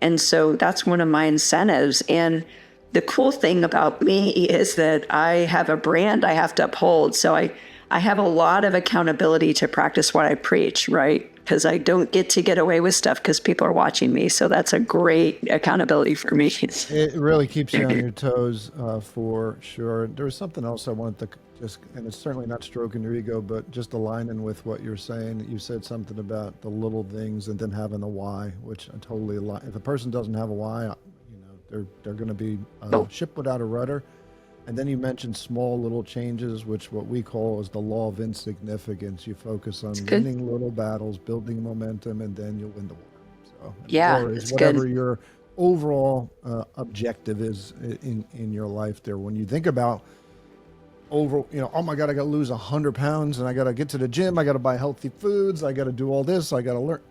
And so that's one of my incentives. And the cool thing about me is that I have a brand I have to uphold. So I have a lot of accountability to practice what I preach, right? Because I don't get to get away with stuff because people are watching me. So that's a great accountability for me. It really keeps you on your toes, for sure. There was something else I wanted to just, and it's certainly not stroking your ego, but just aligning with what you're saying. You said something about the little things and then having a why, which I totally align. If a person doesn't have a why, they're going to be a ship without a rudder. And then you mentioned small little changes, which what we call is the law of insignificance. You focus on winning little battles, building momentum, and then you'll win the war. So war is whatever your overall objective is in your life there. When you think about oh my God, I got to lose 100 pounds and I got to get to the gym. I got to buy healthy foods. I got to do all this. I got to learn.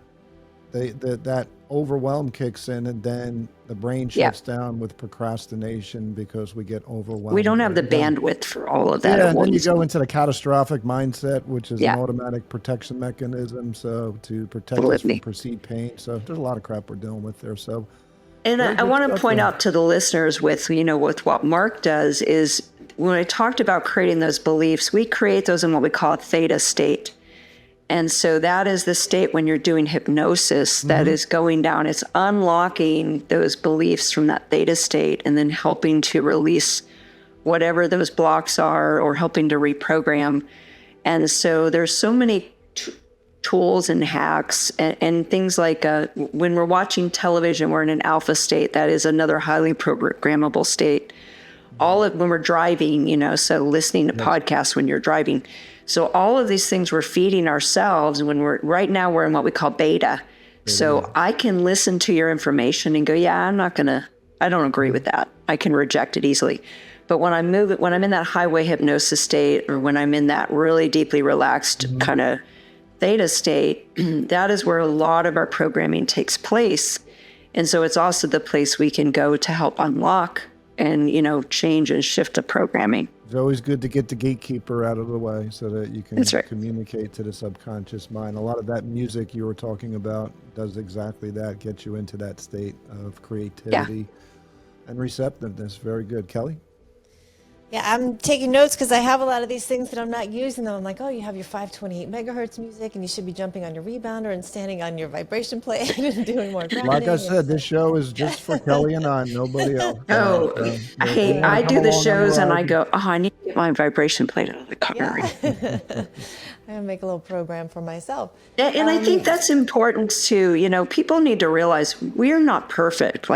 That overwhelm kicks in, and then the brain shuts down with procrastination because we get overwhelmed. We don't have the bandwidth for all of that. Yeah, and then you go into the catastrophic mindset, which is an automatic protection mechanism, so to protect us from perceived pain. So there's a lot of crap we're dealing with there. So, and I want to point out to the listeners with what Mark does is when I talked about creating those beliefs, we create those in what we call a theta state. And so that is the state when you're doing hypnosis that is going down. It's unlocking those beliefs from that theta state and then helping to release whatever those blocks are or helping to reprogram. And so there's so many tools and hacks and things like when we're watching television, we're in an alpha state. That is another highly programmable state. When we're driving, so listening to podcasts when you're driving. So all of these things we're feeding ourselves when right now we're in what we call beta. So I can listen to your information and go, I don't agree with that. I can reject it easily. But when I'm in that highway hypnosis state, or when I'm in that really deeply relaxed kind of theta state, that is where a lot of our programming takes place. And so it's also the place we can go to help unlock and, change and shift the programming. It's always good to get the gatekeeper out of the way so that you can communicate to the subconscious mind. A lot of that music you were talking about does exactly that, get you into that state of creativity and receptiveness. Very good. Kelly? Yeah, I'm taking notes because I have a lot of these things that I'm not using them. I'm like, you have your 528 megahertz music and you should be jumping on your rebounder and standing on your vibration plate and doing more grounding. Like I said, this show is just for Kelly and I, nobody else. I do the shows and I go, I need to get my vibration plate out of the car. Yeah. I'm going to make a little program for myself. And I think that's important too. People need to realize we're not perfect.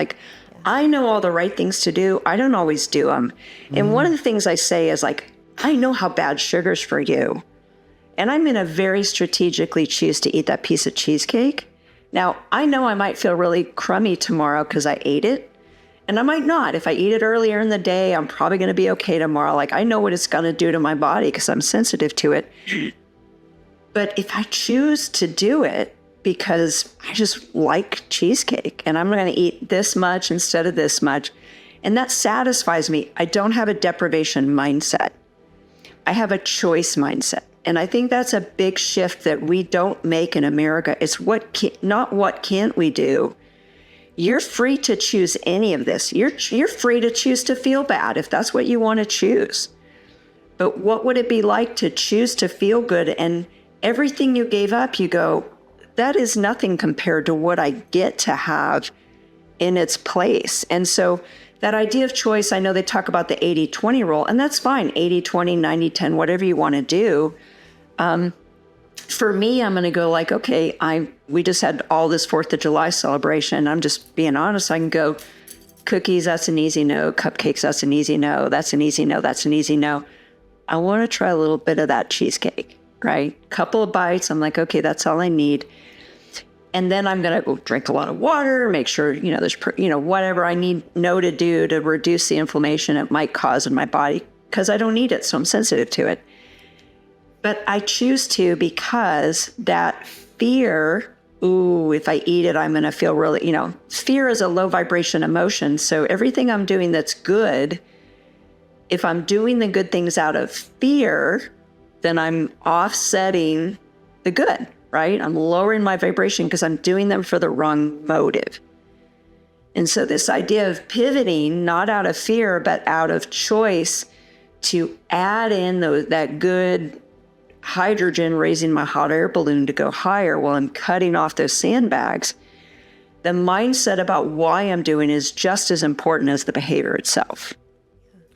I know all the right things to do. I don't always do them. And one of the things I say is I know how bad sugar's for you. And I'm going to very strategically choose to eat that piece of cheesecake. Now, I know I might feel really crummy tomorrow because I ate it. And I might not. If I eat it earlier in the day, I'm probably going to be okay tomorrow. I know what it's going to do to my body because I'm sensitive to it. But if I choose to do it, because I just like cheesecake and I'm going to eat this much instead of this much. And that satisfies me. I don't have a deprivation mindset. I have a choice mindset. And I think that's a big shift that we don't make in America. It's not what can't we do. You're free to choose any of this. You're free to choose to feel bad if that's what you want to choose. But what would it be like to choose to feel good and everything you gave up, you go, that is nothing compared to what I get to have in its place. And so that idea of choice, I know they talk about the 80-20 rule, and that's fine, 80-20, 90-10, whatever you want to do. For me, I'm going to go okay, we just had all this 4th of July celebration. I'm just being honest. I can go cookies, that's an easy no. Cupcakes, that's an easy no. That's an easy no. That's an easy no. I want to try a little bit of that cheesecake, right? Couple of bites. I'm like, okay, that's all I need. And then I'm going to go drink a lot of water, make sure, there's, whatever I know to do to reduce the inflammation it might cause in my body because I don't need it. So I'm sensitive to it. But I choose to because that fear, ooh, if I eat it, I'm going to feel really, fear is a low vibration emotion. So everything I'm doing that's good, if I'm doing the good things out of fear, then I'm offsetting the good, right? I'm lowering my vibration because I'm doing them for the wrong motive. And so this idea of pivoting, not out of fear, but out of choice, to add in that good hydrogen, raising my hot air balloon to go higher while I'm cutting off those sandbags, the mindset about why I'm doing is just as important as the behavior itself.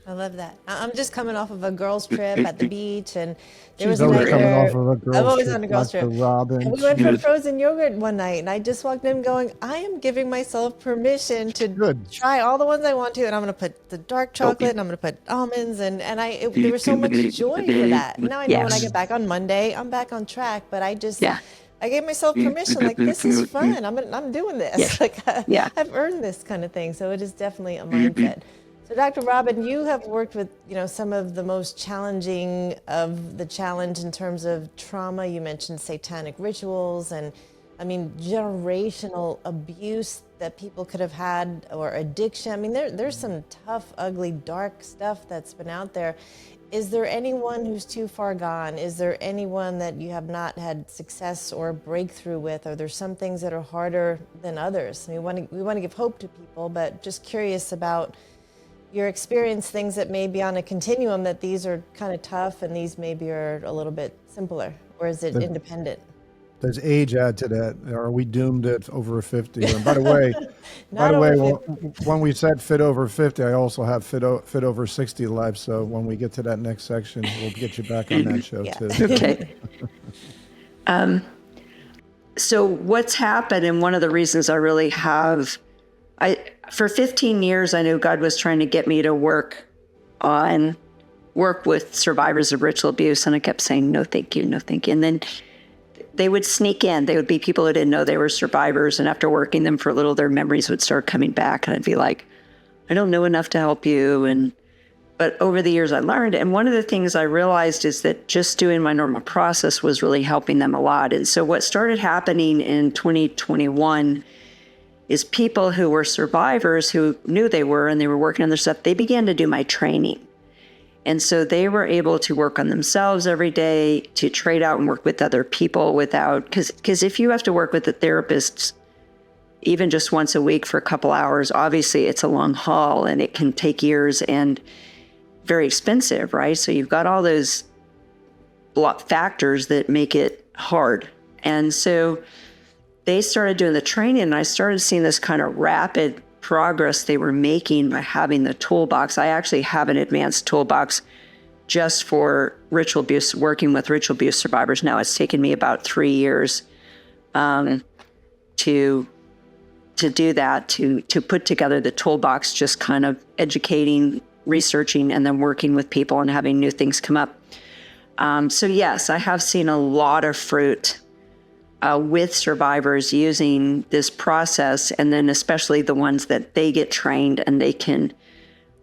I love that. I'm just coming off of a girls' trip at the beach, and there was She's a always night coming where off of a girls' I'm always trip, on a girls' Dr. trip. Robin. And we went for frozen yogurt one night, and I just walked in going, I am giving myself permission to Good. try all the ones I want to, and I'm going to put the dark chocolate, and I'm going to put almonds, and there was so much joy for that. Now I know when I get back on Monday, I'm back on track, but I gave myself permission, like, this is fun. I'm doing this. I've earned this kind of thing. So it is definitely a mindset. So Dr. Robin, you have worked with, some of the most challenging of the challenge in terms of trauma. You mentioned satanic rituals and, generational abuse that people could have had, or addiction. There's some tough, ugly, dark stuff that's been out there. Is there anyone who's too far gone? Is there anyone that you have not had success or breakthrough with? Are there some things that are harder than others? We want to give hope to people, but just curious about your experience, things that may be on a continuum, that these are kind of tough and these maybe are a little bit simpler, or is it independent? Does age add to that? Are we doomed at over 50? And by the way, when we said fit over 50, I also have fit over 60 live. So when we get to that next section, we'll get you back on that show too. Okay. So what's happened, and one of the reasons I really have, for 15 years, I knew God was trying to get me to work with survivors of ritual abuse. And I kept saying, no, thank you, no, thank you. And then they would sneak in. They would be people who didn't know they were survivors. And after working them for a little, their memories would start coming back. And I'd be like, I don't know enough to help you. But over the years I learned, and one of the things I realized is that just doing my normal process was really helping them a lot. And so what started happening in 2021 is people who were survivors, who knew they were, and they were working on their stuff, they began to do my training. And so they were able to work on themselves every day, to trade out and work with other people because if you have to work with a therapist even just once a week for a couple hours, obviously it's a long haul and it can take years and very expensive, right? So you've got all those factors that make it hard. And so they started doing the training, and I started seeing this kind of rapid progress they were making by having the toolbox. I actually have an advanced toolbox just for ritual abuse, working with ritual abuse survivors. Now it's taken me about 3 years to do that, to put together the toolbox, just kind of educating, researching, and then working with people and having new things come up. So yes, I have seen a lot of fruit with survivors using this process, and then especially the ones that they get trained and they can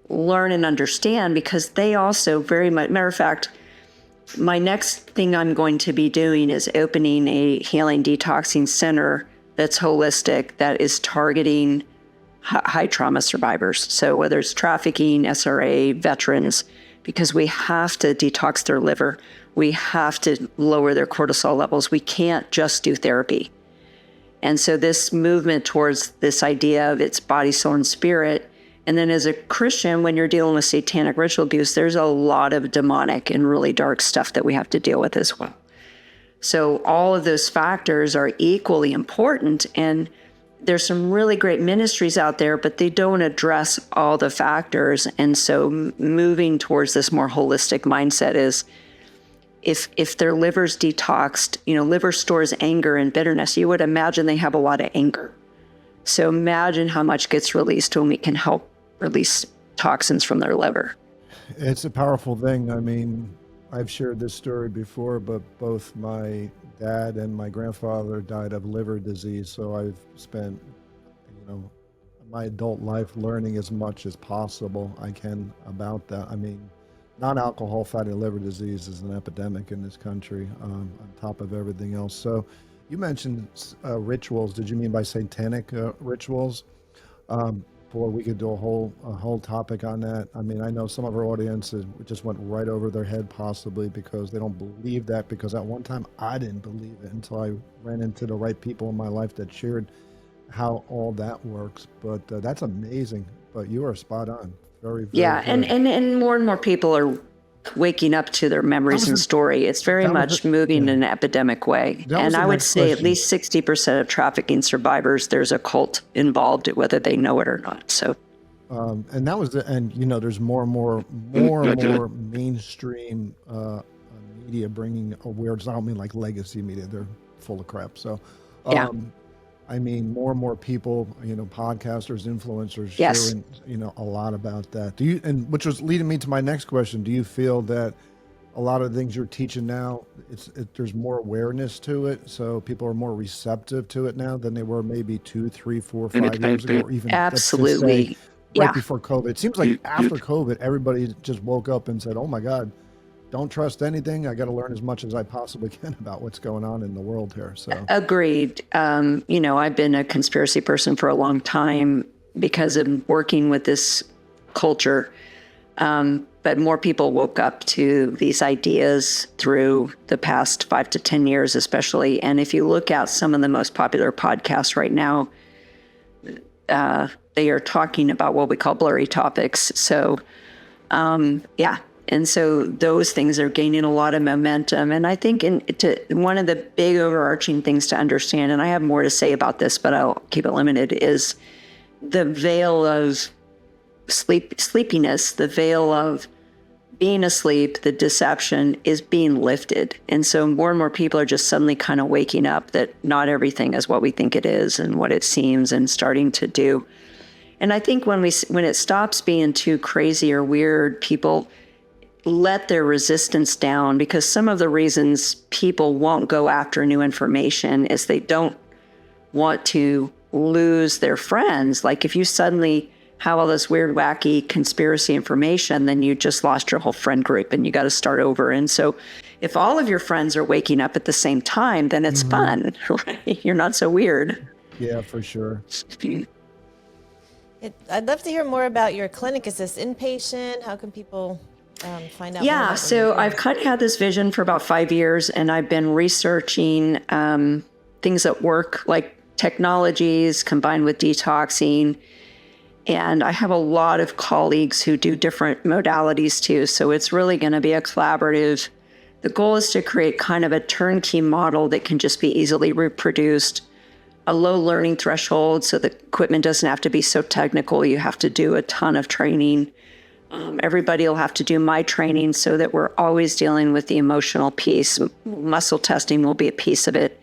learn and understand, because they also very much, matter of fact, my next thing I'm going to be doing is opening a healing detoxing center that's holistic, that is targeting high trauma survivors. So whether it's trafficking, SRA, veterans, because we have to detox their liver. We have to lower their cortisol levels. We can't just do therapy. And so this movement towards this idea of it's body, soul, and spirit. And then as a Christian, when you're dealing with satanic ritual abuse, there's a lot of demonic and really dark stuff that we have to deal with as well. So all of those factors are equally important. And there's some really great ministries out there, but they don't address all the factors. And so moving towards this more holistic mindset is, if their liver's detoxed, liver stores anger and bitterness, you would imagine they have a lot of anger. So imagine how much gets released when we can help release toxins from their liver. It's a powerful thing. I've shared this story before, but both my dad and my grandfather died of liver disease. So I've spent, my adult life learning as much as possible I can about that. Non-alcohol fatty liver disease is an epidemic in this country, on top of everything else. So You mentioned rituals. Did you mean by satanic rituals? Boy, we could do a whole topic on that. I mean, I know some of our audiences just went right over their head, possibly because they don't believe that. Because at one time, I didn't believe it until I ran into the right people in my life that shared how all that works. But that's amazing. But you are spot on. Very, very Yeah, good. and more people are waking up to their memories and story. It's very much moving in an epidemic way. And I would say at least 60% of trafficking survivors, there's a cult involved, whether they know it or not. So, and that was and there's more and more mainstream media bringing awareness. I don't mean like legacy media; they're full of crap. So, yeah. I mean, more and more people, podcasters, influencers, Yes. sharing, a lot about that. And which was leading me to my next question. Do you feel that a lot of the things you're teaching now, there's more awareness to it, so people are more receptive to it now than they were maybe 2, 3, 4, 5 years ago, or even Absolutely. right before COVID? It seems like after COVID, everybody just woke up and said, "Oh my God, don't trust anything. I got to learn as much as I possibly can about what's going on in the world here." So agreed. I've been a conspiracy person for a long time because of working with this culture. But more people woke up to these ideas through the past 5 to 10 years, especially. And if you look at some of the most popular podcasts right now, they are talking about what we call blurry topics. So, And so those things are gaining a lot of momentum. And I think one of the big overarching things to understand, and I have more to say about this, but I'll keep it limited, is the veil of sleepiness, the veil of being asleep, the deception is being lifted. And so more and more people are just suddenly kind of waking up that not everything is what we think it is and what it seems, and starting to do. And I think when it stops being too crazy or weird, people let their resistance down, because some of the reasons people won't go after new information is they don't want to lose their friends. Like if you suddenly have all this weird, wacky conspiracy information, then you just lost your whole friend group and you got to start over. And so if all of your friends are waking up at the same time, then it's fun, right? You're not so weird. Yeah, for sure. I'd love to hear more about your clinic. Is this inpatient? How can people find out? Yeah, so I've kind of had this vision for about 5 years, and I've been researching things that work, like technologies combined with detoxing. And I have a lot of colleagues who do different modalities too. So it's really going to be a collaborative. The goal is to create kind of a turnkey model that can just be easily reproduced, a low learning threshold so the equipment doesn't have to be so technical. You have to do a ton of training. Everybody will have to do my training so that we're always dealing with the emotional piece. Muscle testing will be a piece of it.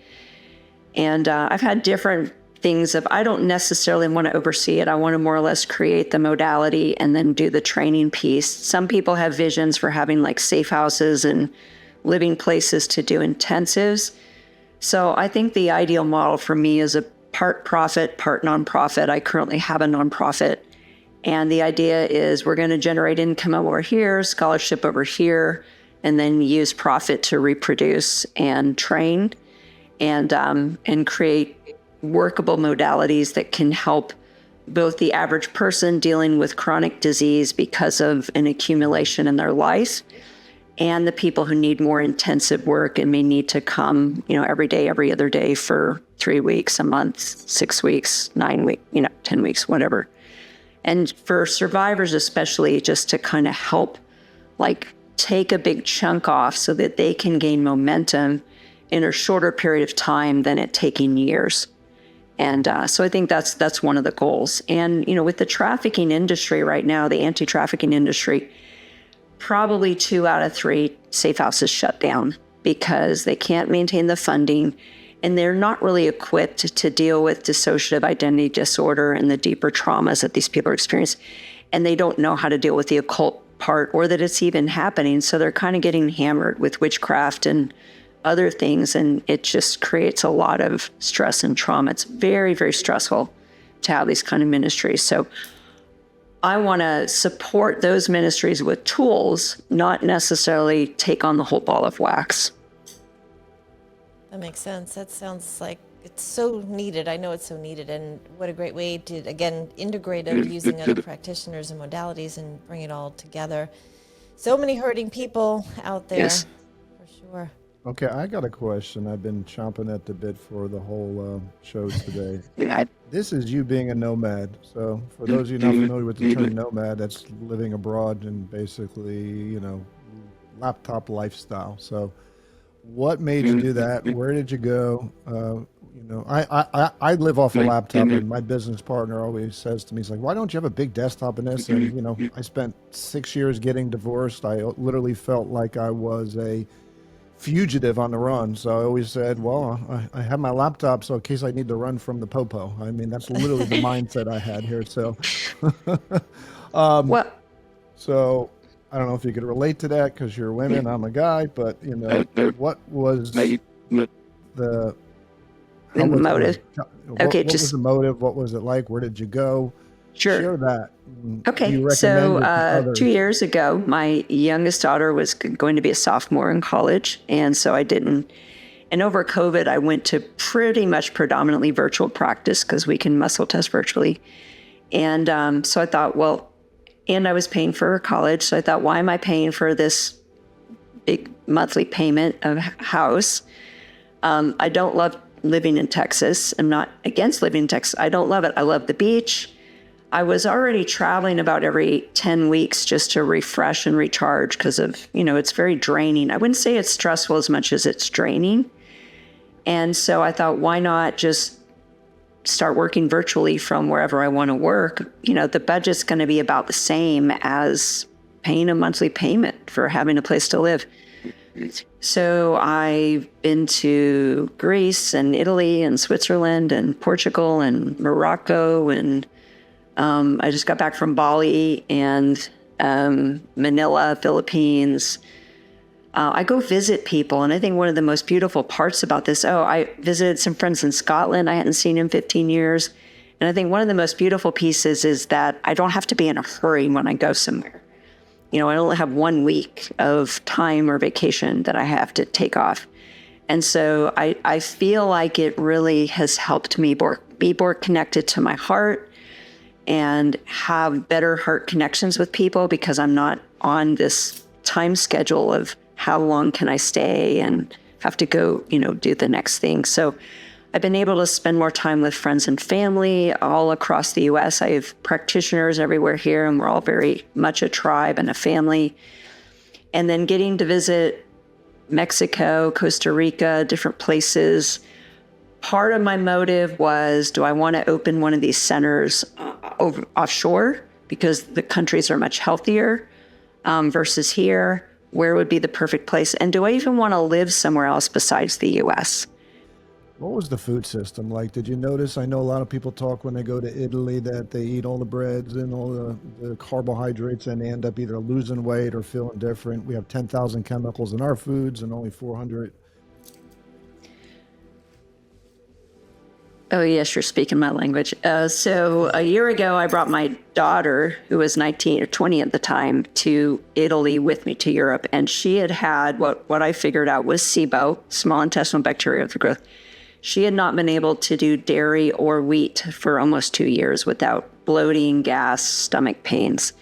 And I've had different things I don't necessarily want to oversee it. I want to more or less create the modality and then do the training piece. Some people have visions for having like safe houses and living places to do intensives. So I think the ideal model for me is a part profit, part nonprofit. I currently have a nonprofit. And the idea is we're going to generate income over here, scholarship over here, and then use profit to reproduce and train and create workable modalities that can help both the average person dealing with chronic disease because of an accumulation in their life, and the people who need more intensive work and may need to come, every day, every other day for 3 weeks, a month, 6 weeks, 9 weeks, 10 weeks, whatever. And for survivors, especially, just to kind of help, take a big chunk off so that they can gain momentum in a shorter period of time than it taking years. And so I think that's one of the goals. And, with the trafficking industry right now, the anti-trafficking industry, probably 2 out of 3 safe houses shut down because they can't maintain the funding, and they're not really equipped to deal with dissociative identity disorder and the deeper traumas that these people are experiencing. And they don't know how to deal with the occult part or that it's even happening. So they're kind of getting hammered with witchcraft and other things, and it just creates a lot of stress and trauma. It's very, very stressful to have these kind of ministries. So I want to support those ministries with tools, not necessarily take on the whole ball of wax. That makes sense. That sounds like it's so needed. I know it's so needed, and what a great way to, again, integrate of using other practitioners and modalities and bring it all together. So many hurting people out there, Yes. for sure. Okay, I got a question. I've been chomping at the bit for the whole shows today. Yeah. This is you being a nomad. So for those of you not familiar with the term nomad, that's living abroad and basically, laptop lifestyle. So what made you do that? Where did you go? I live off a laptop, and my business partner always says to me, he's like, why don't you have a big desktop in this? And, I spent 6 years getting divorced. I literally felt like I was a fugitive on the run. So I always said, well, I have my laptop, so in case I need to run from the popo. I mean, that's literally the mindset I had here. So, Well, so I don't know if you could relate to that because you're women, I'm a guy, but what was the motive. Okay, what was the motive? What was it like? Where did you go? Sure. Share that. Okay, Do you so recommend it to others? 2 years ago, my youngest daughter was going to be a sophomore in college, and so I didn't. And over COVID, I went to pretty much predominantly virtual practice because we can muscle test virtually. And so I thought, well, and I was paying for her college, so I thought, why am I paying for this big monthly payment of house? I don't love living in Texas. I'm not against living in Texas. I don't love it. I love the beach. I was already traveling about every 10 weeks just to refresh and recharge because of, it's very draining. I wouldn't say it's stressful as much as it's draining. And so I thought, why not just start working virtually from wherever I want to work? The budget's going to be about the same as paying a monthly payment for having a place to live. So I've been to Greece and Italy and Switzerland and Portugal and Morocco, and I just got back from Bali and Manila, Philippines. I go visit people, and I think one of the most beautiful parts about this, I visited some friends in Scotland. I hadn't seen in 15 years. And I think one of the most beautiful pieces is that I don't have to be in a hurry when I go somewhere. I only have 1 week of time or vacation that I have to take off. And so I feel like it really has helped me be more connected to my heart and have better heart connections with people because I'm not on this time schedule of how long can I stay and have to go, do the next thing. So I've been able to spend more time with friends and family all across the U.S. I have practitioners everywhere here, and we're all very much a tribe and a family. And then getting to visit Mexico, Costa Rica, different places. Part of my motive was, do I want to open one of these centers offshore because the countries are much healthier versus here? Where would be the perfect place? And do I even want to live somewhere else besides the U.S.? What was the food system like? Did you notice? I know a lot of people talk when they go to Italy that they eat all the breads and all the carbohydrates and they end up either losing weight or feeling different. We have 10,000 chemicals in our foods and only 400. Oh, yes, you're speaking my language. So a year ago, I brought my daughter, who was 19 or 20 at the time, to Italy with me to Europe. And she had what I figured out was SIBO, small intestinal bacterial overgrowth. She had not been able to do dairy or wheat for almost 2 years without bloating, gas, stomach pains.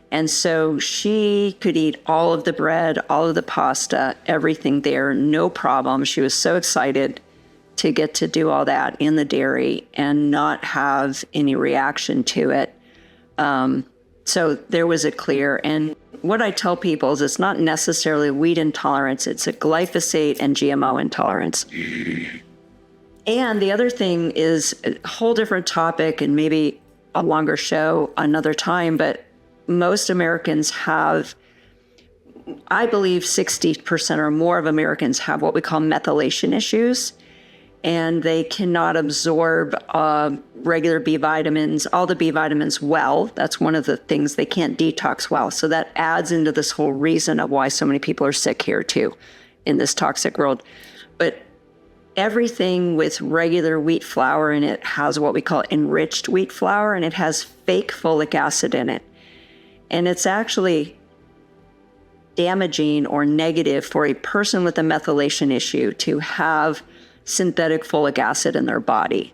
And so she could eat all of the bread, all of the pasta, everything there, no problem. She was so excited to get to do all that in the dairy and not have any reaction to it. So there was a clear. And what I tell people is it's not necessarily wheat intolerance, it's a glyphosate and GMO intolerance. And the other thing is a whole different topic and maybe a longer show another time, but most Americans have, I believe 60% or more of Americans have what we call methylation issues, and they cannot absorb regular B vitamins, all the B vitamins well. That's one of the things they can't detox well. So that adds into this whole reason of why so many people are sick here too in this toxic world. But everything with regular wheat flour in it has what we call enriched wheat flour, and it has fake folic acid in it. And it's actually damaging or negative for a person with a methylation issue to have synthetic folic acid in their body.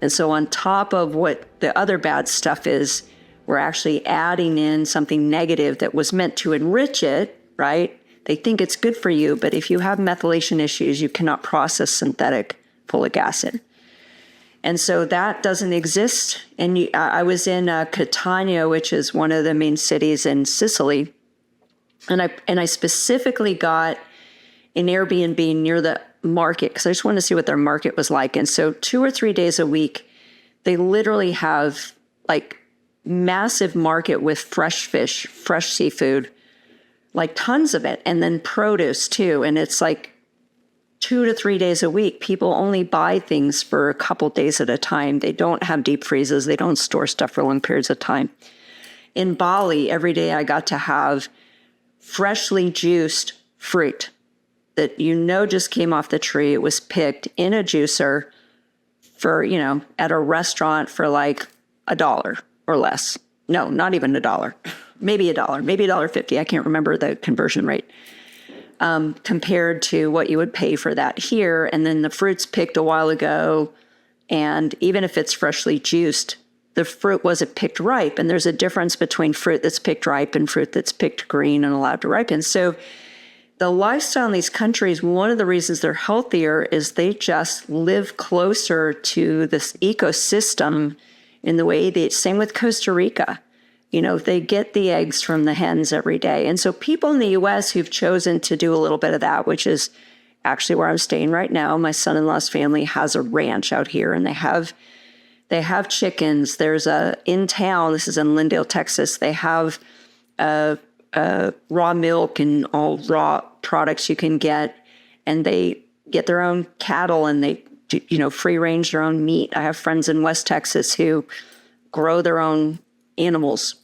And so on top of what the other bad stuff is, we're actually adding in something negative that was meant to enrich it, right? They think it's good for you, but if you have methylation issues, you cannot process synthetic folic acid. And so that doesn't exist. And I was in Catania, which is one of the main cities in Sicily. And I specifically got an Airbnb near the market because I just wanted to see what their market was like. And so 2 or 3 days a week, they literally have like massive market with fresh fish, fresh seafood, like tons of it. And then produce too. And it's like 2 to 3 days a week. People only buy things for a couple days at a time. They don't have deep freezes. They don't store stuff for long periods of time. In Bali, every day I got to have freshly juiced fruit that just came off the tree. It was picked in a juicer for, at a restaurant for like $1 or less. No, not even $1. Maybe $1, maybe $1.50. I can't remember the conversion rate. Compared to what you would pay for that here. And then the fruit's picked a while ago. And even if it's freshly juiced, the fruit wasn't picked ripe. And there's a difference between fruit that's picked ripe and fruit that's picked green and allowed to ripen. So the lifestyle in these countries, one of the reasons they're healthier is they just live closer to this ecosystem in the way same with Costa Rica. They get the eggs from the hens every day. And so people in the U.S. who've chosen to do a little bit of that, which is actually where I'm staying right now. My son-in-law's family has a ranch out here, and they have chickens. There's in town, this is in Lindale, Texas, they have raw milk and all raw products you can get. And they get their own cattle, and they free range their own meat. I have friends in West Texas who grow their own animals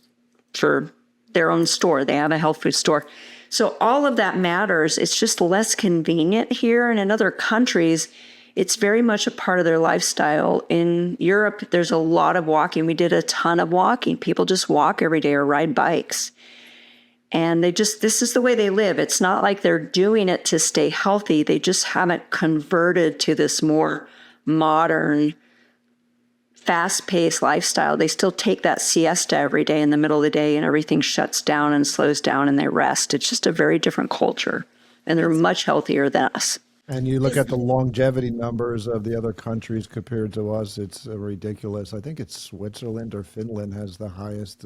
for their own store. They have a health food store. So all of that matters. It's just less convenient here. And in other countries, it's very much a part of their lifestyle. In Europe, there's a lot of walking. We did a ton of walking. People just walk every day or ride bikes. And this is the way they live. It's not like they're doing it to stay healthy. They just haven't converted to this more modern, fast-paced lifestyle. They still take that siesta every day in the middle of the day, and everything shuts down and slows down and they rest. It's just a very different culture, and they're much healthier than us. And you look at the longevity numbers of the other countries compared to us, it's ridiculous. I think it's Switzerland or Finland has the highest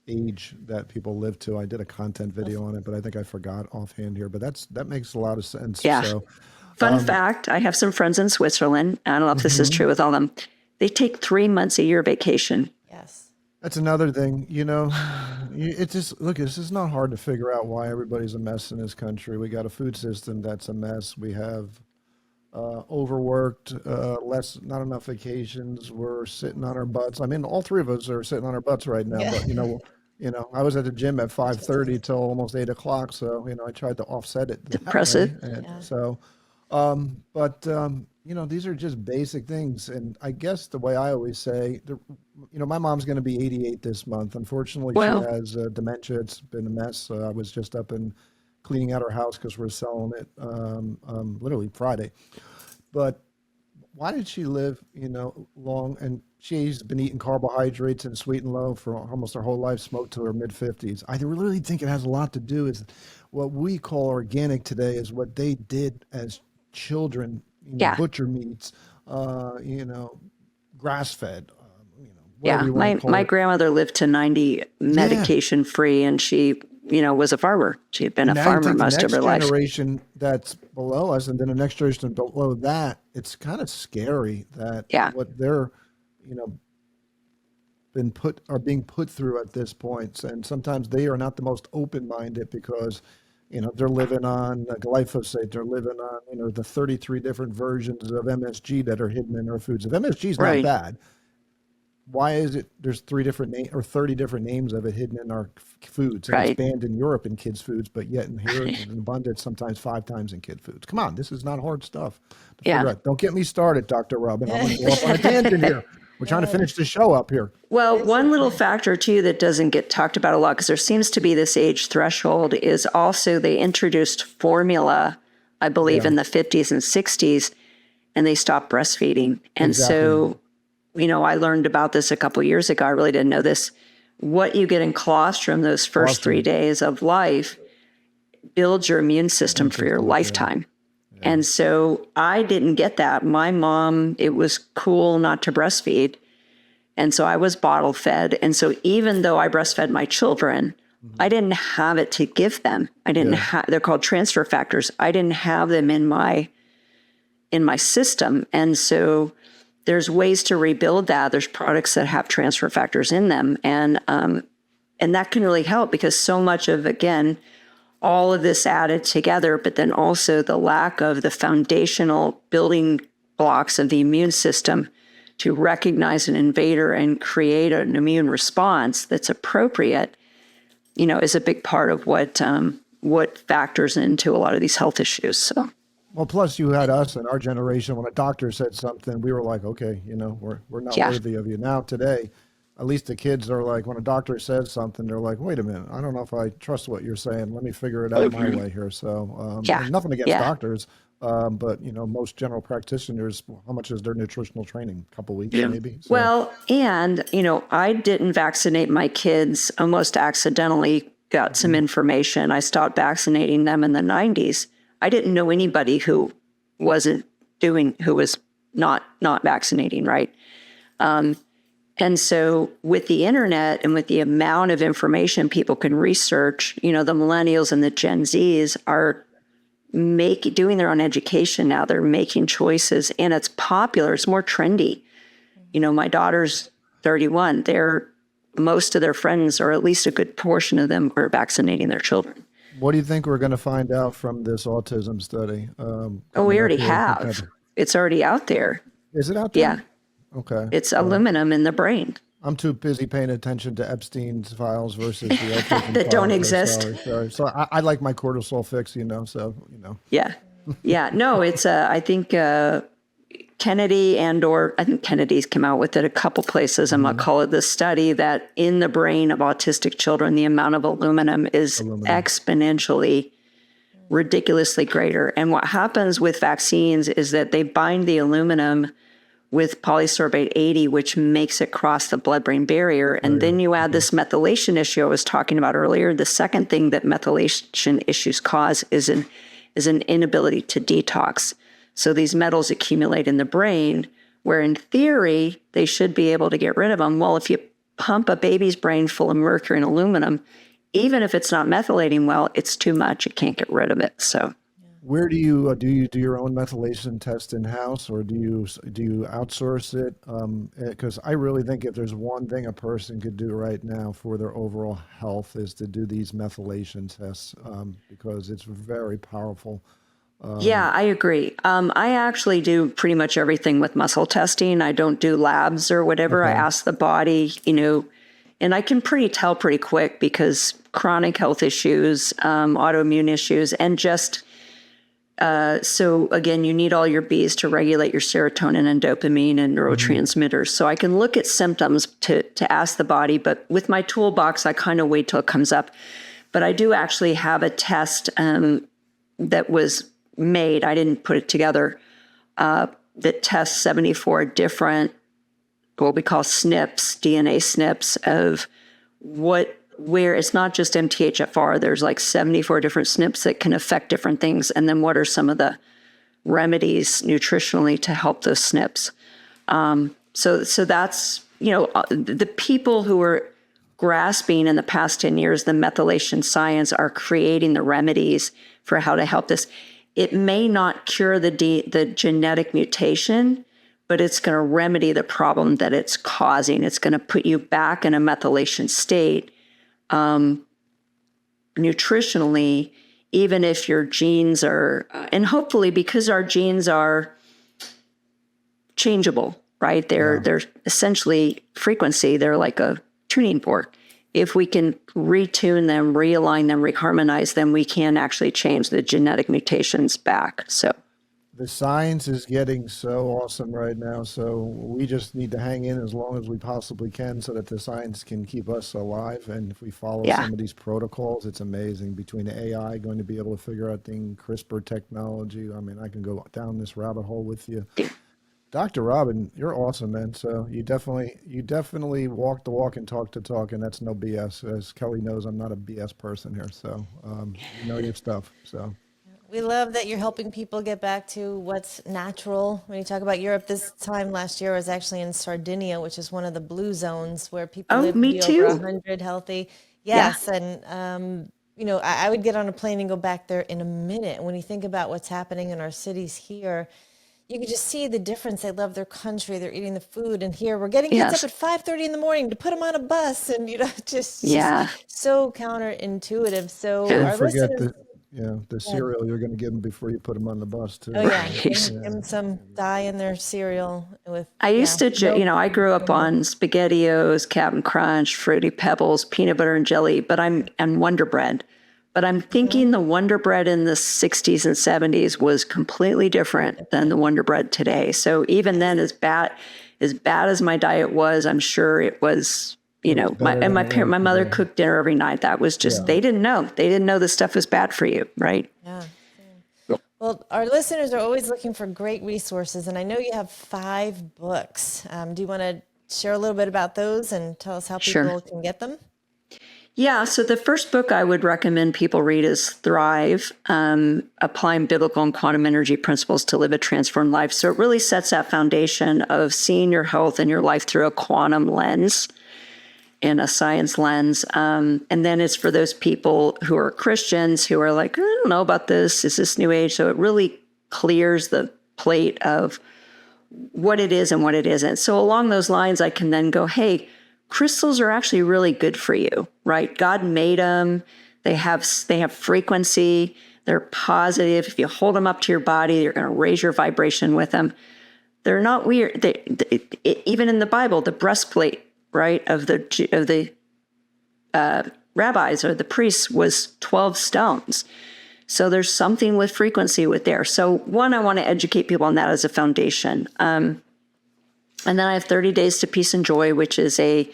age that people live to. I did a content video on it, but I think I forgot offhand here. But that makes a lot of sense. Yeah. So, Fun fact, I have some friends in Switzerland. I don't know if this is true with all of them. They take 3 months a year vacation. Yes. That's another thing, it's just, look, this is not hard to figure out why everybody's a mess in this country. We got a food system that's a mess. We have overworked, not enough vacations. We're sitting on our butts. I mean, all three of us are sitting on our butts right now, Yeah. but I was at the gym at 5:30 till almost 8 o'clock. So, I tried to offset it. Impressive. So, these are just basic things. And I guess the way I always say, my mom's going to be 88 this month. Unfortunately, she has dementia. It's been a mess. I was just up and cleaning out her house because we're selling it literally Friday. But why did she live, long? And she's been eating carbohydrates and sweet and low for almost her whole life, smoked to her mid-50s. I really think it has a lot to do with what we call organic today is what they did as children, butcher meats, grass-fed. My grandmother lived to 90 medication free, and she, was a farmer. She had been a farmer most of her life. The next generation that's below us, and then the next generation below that, it's kind of scary that what they're, being put through at this point. And sometimes they are not the most open-minded because they're living on glyphosate. They're living on, the 33 different versions of MSG that are hidden in our foods. If MSG is not bad, why is it there's 30 different names of it hidden in our foods? And it's banned in Europe in kids' foods, but yet in here it's in abundance sometimes 5 times in kid foods. Come on, this is not hard stuff to figure out. Don't get me started, Dr. Robin. I'm going to go off on a tangent here. We're trying to finish the show up here. Well, one little factor too that doesn't get talked about a lot, because there seems to be this age threshold, is also they introduced formula, I believe, in the 50s and 60s, and they stopped breastfeeding. And so, I learned about this a couple years ago. I really didn't know this. What you get in colostrum those first 3 days of life builds your immune system for your lifetime. And so I didn't get that. My mom, it was cool not to breastfeed. And so I was bottle fed. And so even though I breastfed my children, I didn't have it to give them. I didn't have, they're called transfer factors. I didn't have them in my system. And so there's ways to rebuild that. There's products that have transfer factors in them. And that can really help, because so much of, again, all of this added together, but then also the lack of the foundational building blocks of the immune system to recognize an invader and create an immune response that's appropriate, is a big part of what factors into a lot of these health issues. So, well, plus you had us in our generation, when a doctor said something, we were like, okay, we're not worthy of you. Now today, at least the kids are like, when a doctor says something, they're like, wait a minute, I don't know if I trust what you're saying. Let me figure it out my way here. So nothing against doctors, but, most general practitioners, how much is their nutritional training? A couple weeks maybe? So. Well, and, I didn't vaccinate my kids, almost accidentally got some information. I stopped vaccinating them in the 90s. I didn't know anybody who was not vaccinating, right? And so with the internet and with the amount of information people can research, the millennials and the Gen Zs are doing their own education now. They're making choices, and it's popular. It's more trendy. My daughter's 31. Most of their friends, or at least a good portion of them, are vaccinating their children. What do you think we're going to find out from this autism study? We already have. It's already out there. Is it out there? Yeah. Okay. It's aluminum in the brain. I'm too busy paying attention to Epstein's files versus the autism that don't files. exist. Sorry. So I like my cortisol fix, Yeah. Yeah. No, it's, I think Kennedy I think Kennedy's come out with it a couple places. I'm going to call it the study that in the brain of autistic children, the amount of aluminum is exponentially, ridiculously greater. And what happens with vaccines is that they bind the aluminum with polysorbate 80, which makes it cross the blood-brain barrier. And then you add this methylation issue I was talking about earlier. The second thing that methylation issues cause is an inability to detox. So these metals accumulate in the brain, where in theory, they should be able to get rid of them. Well, if you pump a baby's brain full of mercury and aluminum, even if it's not methylating well, it's too much. You can't get rid of it. So where do you do your own methylation test in-house, or do you outsource it? Because I really think if there's one thing a person could do right now for their overall health is to do these methylation tests, because it's very powerful. Yeah, I agree. I actually do pretty much everything with muscle testing. I don't do labs or whatever. Okay. I ask the body, and I can tell pretty quick, because chronic health issues, autoimmune issues, and just so again, you need all your Bs to regulate your serotonin and dopamine and neurotransmitters. So I can look at symptoms to ask the body, but with my toolbox, I kind of wait till it comes up. But I do actually have a test that was made, I didn't put it together, that tests 74 different, what we call SNPs, DNA SNPs of where it's not just MTHFR, there's like 74 different SNPs that can affect different things. And then what are some of the remedies nutritionally to help those SNPs? So that's, the people who are grasping in the past 10 years, the methylation science, are creating the remedies for how to help this. It may not cure the genetic mutation, but it's going to remedy the problem that it's causing. It's going to put you back in a methylation state. Nutritionally, even if your genes are, and hopefully because our genes are changeable, right? They're essentially frequency. They're like a tuning fork. If we can retune them, realign them, reharmonize them, we can actually change the genetic mutations back. So the science is getting so awesome right now. So we just need to hang in as long as we possibly can so that the science can keep us alive. And if we follow Yeah. some of these protocols, it's amazing. Between AI going to be able to figure out things, CRISPR technology. I mean, I can go down this rabbit hole with you. Dr. Robin, you're awesome, man. So you definitely walk the walk and talk the talk, and that's no BS. As Kelly knows, I'm not a BS person here. So you know your stuff. So. We love that you're helping people get back to what's natural. When you talk about Europe, this time last year I was actually in Sardinia, which is one of the blue zones where people Oh, live to me be too. over 100 healthy. Yes, and I would get on a plane and go back there in a minute. When you think about what's happening in our cities here, you can just see the difference. They love their country. They're eating the food, and here we're getting kids Yes. up at 5:30 in the morning to put them on a bus, and just Yeah. so counterintuitive. So Yeah. Don't our forget listeners. the cereal you're going to give them before you put them on the bus too. Oh yeah, Right. give them some dye in their cereal with I used to, milk. I grew up on SpaghettiOs, Cap'n Crunch, Fruity Pebbles, peanut butter and jelly, and Wonder Bread. But I'm thinking the Wonder Bread in the 60s and 70s was completely different than the Wonder Bread today. So even then, as bad as my diet was, I'm sure it was, my mother cooked dinner every night. That was just, they didn't know. They didn't know this stuff was bad for you, right? Yeah. Well, our listeners are always looking for great resources, and I know you have 5 books. Do you want to share a little bit about those and tell us how people can get them? Yeah, so the first book I would recommend people read is Thrive, Applying Biblical and Quantum Energy Principles to Live a Transformed Life. So it really sets that foundation of seeing your health and your life through a quantum lens and a science lens. And then it's for those people who are Christians who are like, I don't know about this. Is this new age? So it really clears the plate of what it is and what it isn't. So along those lines, I can then go, hey, crystals are actually really good for you, right? God made them. They have frequency. They're positive. If you hold them up to your body, you're going to raise your vibration with them. They're not weird. Even in the Bible, the breastplate, right, of the rabbis or the priests was 12 stones. So there's something with frequency with there. So one, I want to educate people on that as a foundation. And then I have 30 Days to Peace and Joy, which is a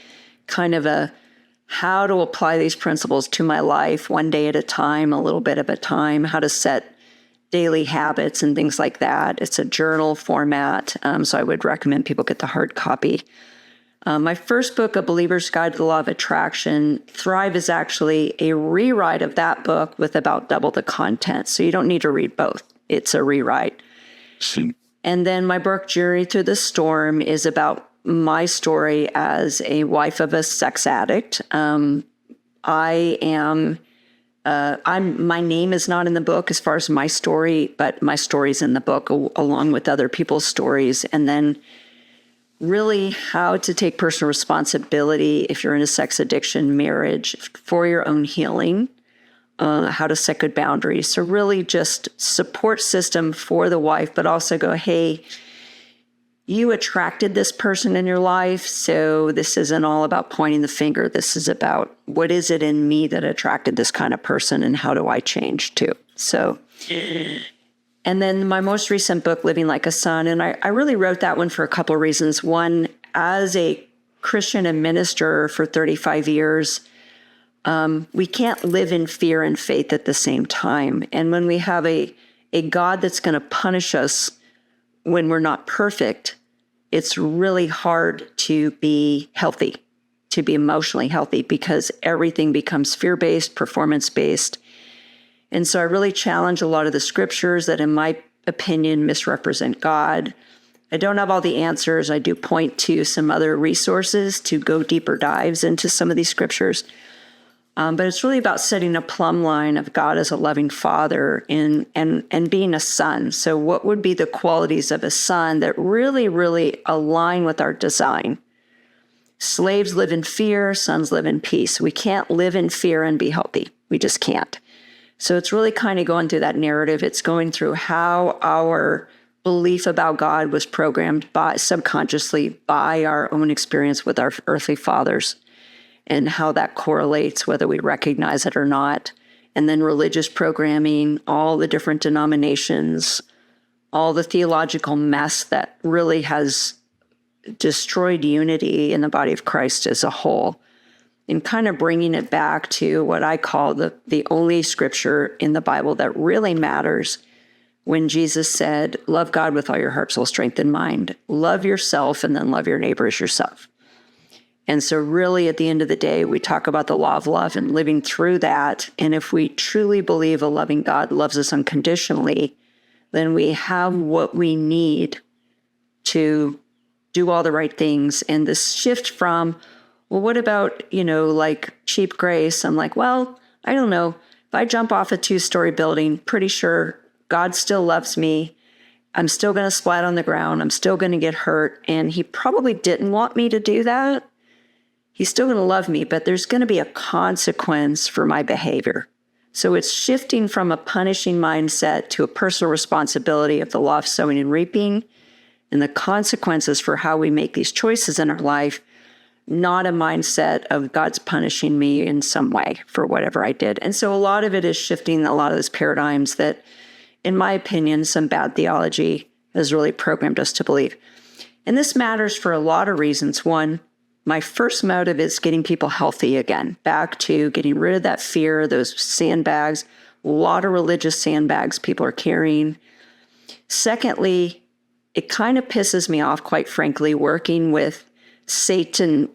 kind of a how to apply these principles to my life one day at a time, a little bit at a time, how to set daily habits and things like that. It's a journal format, so I would recommend people get the hard copy. My first book, A Believer's Guide to the Law of Attraction, Thrive, is actually a rewrite of that book with about double the content. So you don't need to read both. It's a rewrite. And then my book, Journey Through the Storm, is about my story as a wife of a sex addict. My name is not in the book as far as my story, but my story's in the book along with other people's stories. And then really how to take personal responsibility if you're in a sex addiction marriage for your own healing. How to set good boundaries. So really just support system for the wife, but also go, hey, you attracted this person in your life. So this isn't all about pointing the finger. This is about what is it in me that attracted this kind of person and how do I change too? So, and then my most recent book, Living Like a Son. And I really wrote that one for a couple of reasons. One, as a Christian and minister for 35 years, we can't live in fear and faith at the same time. And when we have a God that's going to punish us when we're not perfect, it's really hard to be healthy, to be emotionally healthy, because everything becomes fear-based, performance-based. And so I really challenge a lot of the scriptures that, in my opinion, misrepresent God. I don't have all the answers. I do point to some other resources to go deeper dives into some of these scriptures. But it's really about setting a plumb line of God as a loving father and being a son. So what would be the qualities of a son that really, really align with our design? Slaves live in fear, sons live in peace. We can't live in fear and be healthy. We just can't. So it's really kind of going through that narrative. It's going through how our belief about God was programmed subconsciously by our own experience with our earthly fathers, and how that correlates, whether we recognize it or not. And then religious programming, all the different denominations, all the theological mess that really has destroyed unity in the body of Christ as a whole, and kind of bringing it back to what I call the only scripture in the Bible that really matters, when Jesus said, love God with all your heart, soul, strength, and mind. Love yourself, and then love your neighbor as yourself. And so really, at the end of the day, we talk about the law of love and living through that. And if we truly believe a loving God loves us unconditionally, then we have what we need to do all the right things. And this shift from, well, what about, like cheap grace? I'm like, well, I don't know. If I jump off a 2-story building, pretty sure God still loves me. I'm still going to splat on the ground. I'm still going to get hurt. And he probably didn't want me to do that. He's still going to love me, but there's going to be a consequence for my behavior. So it's shifting from a punishing mindset to a personal responsibility of the law of sowing and reaping, and the consequences for how we make these choices in our life, not a mindset of God's punishing me in some way for whatever I did. And so a lot of it is shifting a lot of those paradigms that, in my opinion, some bad theology has really programmed us to believe. And this matters for a lot of reasons. One, my first motive is getting people healthy again, back to getting rid of that fear, those sandbags, a lot of religious sandbags people are carrying. Secondly, it kind of pisses me off, quite frankly, working with satanic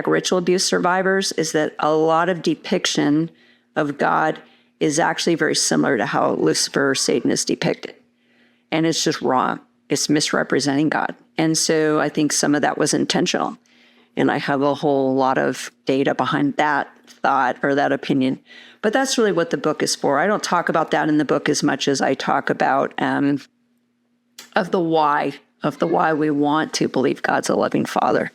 ritual abuse survivors, is that a lot of depiction of God is actually very similar to how Lucifer or Satan is depicted. And it's just wrong. It's misrepresenting God. And so I think some of that was intentional. And I have a whole lot of data behind that thought or that opinion. But that's really what the book is for. I don't talk about that in the book as much as I talk about of the why we want to believe God's a loving Father.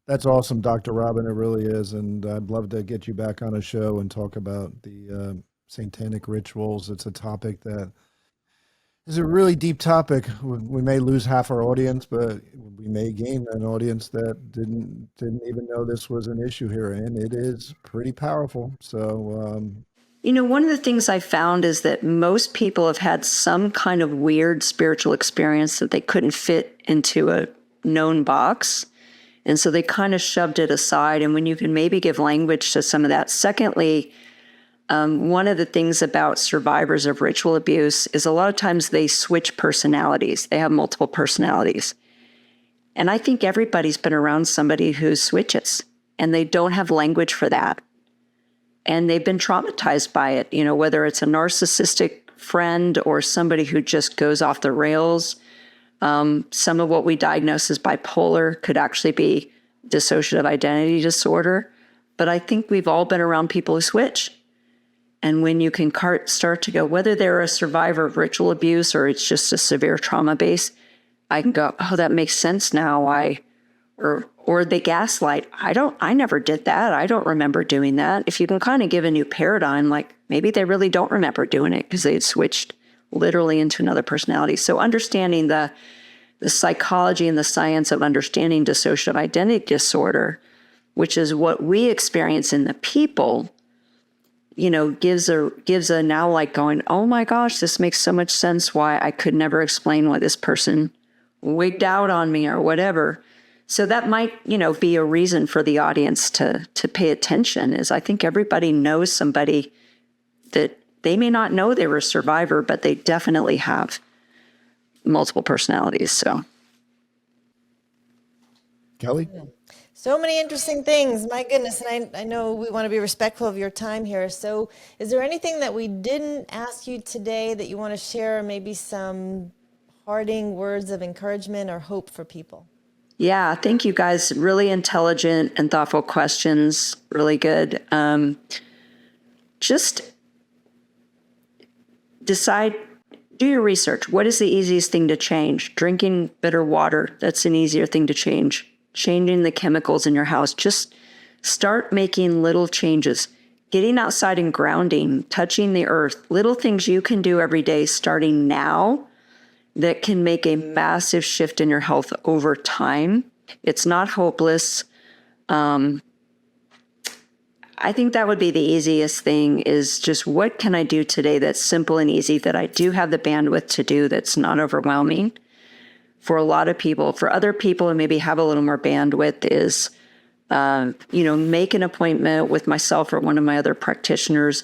That's awesome, Dr. Robin. It really is. And I'd love to get you back on a show and talk about the satanic rituals. It's a topic that is a really deep topic. We may lose half our audience, but we may gain an audience that didn't even know this was an issue here. And it is pretty powerful. So, one of the things I found is that most people have had some kind of weird spiritual experience that they couldn't fit into a known box. And so they kind of shoved it aside. And when you can maybe give language to some of that. Secondly, one of the things about survivors of ritual abuse is a lot of times they switch personalities. They have multiple personalities. And I think everybody's been around somebody who switches, and they don't have language for that. And they've been traumatized by it, whether it's a narcissistic friend or somebody who just goes off the rails. Some of what we diagnose as bipolar could actually be dissociative identity disorder. But I think we've all been around people who switch. And when you can start to go, whether they're a survivor of ritual abuse or it's just a severe trauma base, I can go, oh, that makes sense now. Or they gaslight. I never did that. I don't remember doing that. If you can kind of give a new paradigm, like maybe they really don't remember doing it because they had switched literally into another personality. So understanding the psychology and the science of understanding dissociative identity disorder, which is what we experience in the people, gives a now like going, oh my gosh, this makes so much sense why I could never explain why this person wigged out on me or whatever. So that might, be a reason for the audience to pay attention, is I think everybody knows somebody that they may not know they were a survivor, but they definitely have multiple personalities. So, Kelly? So many interesting things. My goodness. And I know we want to be respectful of your time here. So is there anything that we didn't ask you today that you want to share? Maybe some parting words of encouragement or hope for people? Yeah, thank you guys. Really intelligent and thoughtful questions. Really good. Just decide, do your research. What is the easiest thing to change? Drinking bitter water, that's an easier thing to change. Changing the chemicals in your house. Just start making little changes. Getting outside and grounding, touching the earth, little things you can do every day starting now that can make a massive shift in your health over time. It's not hopeless. I think that would be the easiest thing, is just what can I do today that's simple and easy, that I do have the bandwidth to do, that's not overwhelming for a lot of people. For other people who maybe have a little more bandwidth is, make an appointment with myself or one of my other practitioners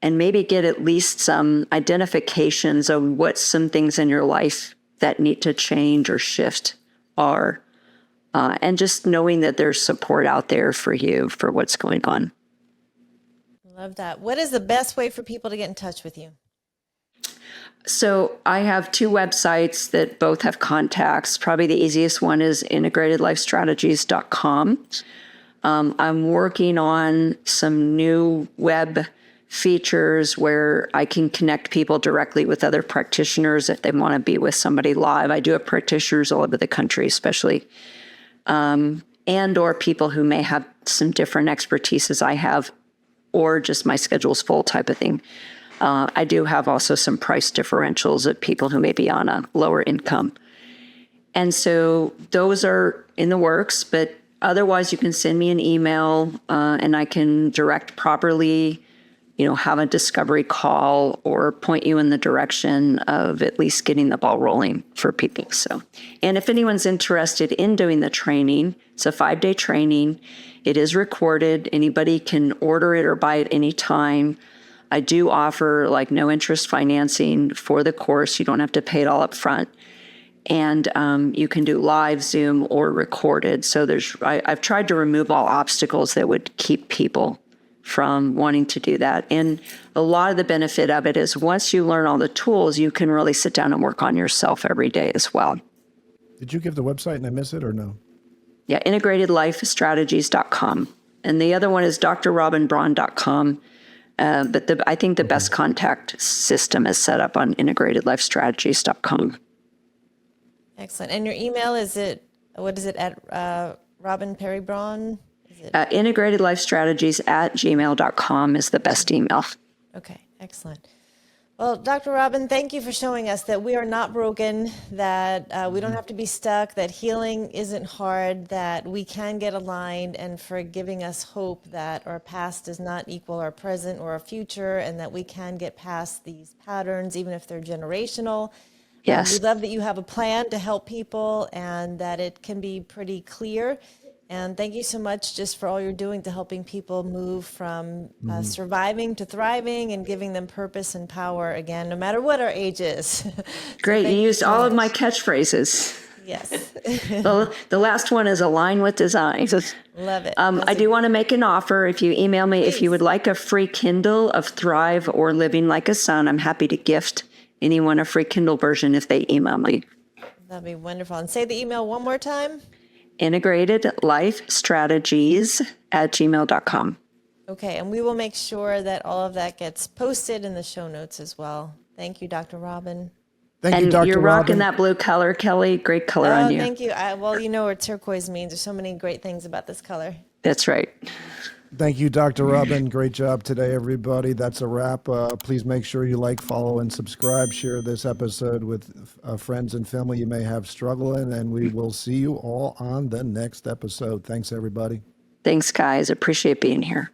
and maybe get at least some identifications of what some things in your life that need to change or shift are. And just knowing that there's support out there for you for what's going on. Love that. What is the best way for people to get in touch with you? So I have 2 websites that both have contacts. Probably the easiest one is integratedlifestrategies.com. I'm working on some new web features where I can connect people directly with other practitioners if they want to be with somebody live. I do have practitioners all over the country, especially, and or people who may have some different expertise as I have, or just my schedule's full type of thing. I do have also some price differentials of people who may be on a lower income. And so those are in the works, but otherwise you can send me an email and I can direct properly, have a discovery call or point you in the direction of at least getting the ball rolling for people. So, and if anyone's interested in doing the training, it's a 5-day training. It is recorded. Anybody can order it or buy it anytime. I do offer no interest financing for the course. You don't have to pay it all up front. And you can do live, Zoom, or recorded. So I've tried to remove all obstacles that would keep people from wanting to do that. And a lot of the benefit of it is once you learn all the tools, you can really sit down and work on yourself every day as well. Did you give the website and I miss it or no? Yeah, integratedlifestrategies.com. And the other one is drrobinbraun.com. But I think the best contact system is set up on integratedlifestrategies.com. Excellent. And your email, what is it, at Robin Perry Braun? Integratedlifestrategies@gmail.com is the best email. Okay, excellent. Well, Dr. Robin, thank you for showing us that we are not broken, that we don't have to be stuck, that healing isn't hard, that we can get aligned, and for giving us hope that our past does not equal our present or our future, and that we can get past these patterns, even if they're generational. Yes. We love that you have a plan to help people and that it can be pretty clear. And thank you so much just for all you're doing to helping people move from surviving to thriving and giving them purpose and power again, no matter what our age is. Great. You used all of my catchphrases. Yes. The last one is align with design. Love it. I do want to make an offer. If you email me, if you would like a free Kindle of Thrive or Living Like a Son, I'm happy to gift anyone a free Kindle version if they email me. That'd be wonderful. And say the email one more time. integratedlifestrategies@gmail.com. Okay, and we will make sure that all of that gets posted in the show notes as well. Thank you, Dr. Robin. Thank you, And Dr. you're Robin. rocking that blue color, Kelly. Great color on you. Thank you. Well, you know what turquoise means. There's so many great things about this color. That's right. Thank you, Dr. Robin. Great job today, everybody. That's a wrap. Please make sure you like, follow, and subscribe. Share this episode with friends and family you may have struggling, and we will see you all on the next episode. Thanks, everybody. Thanks, guys. Appreciate being here.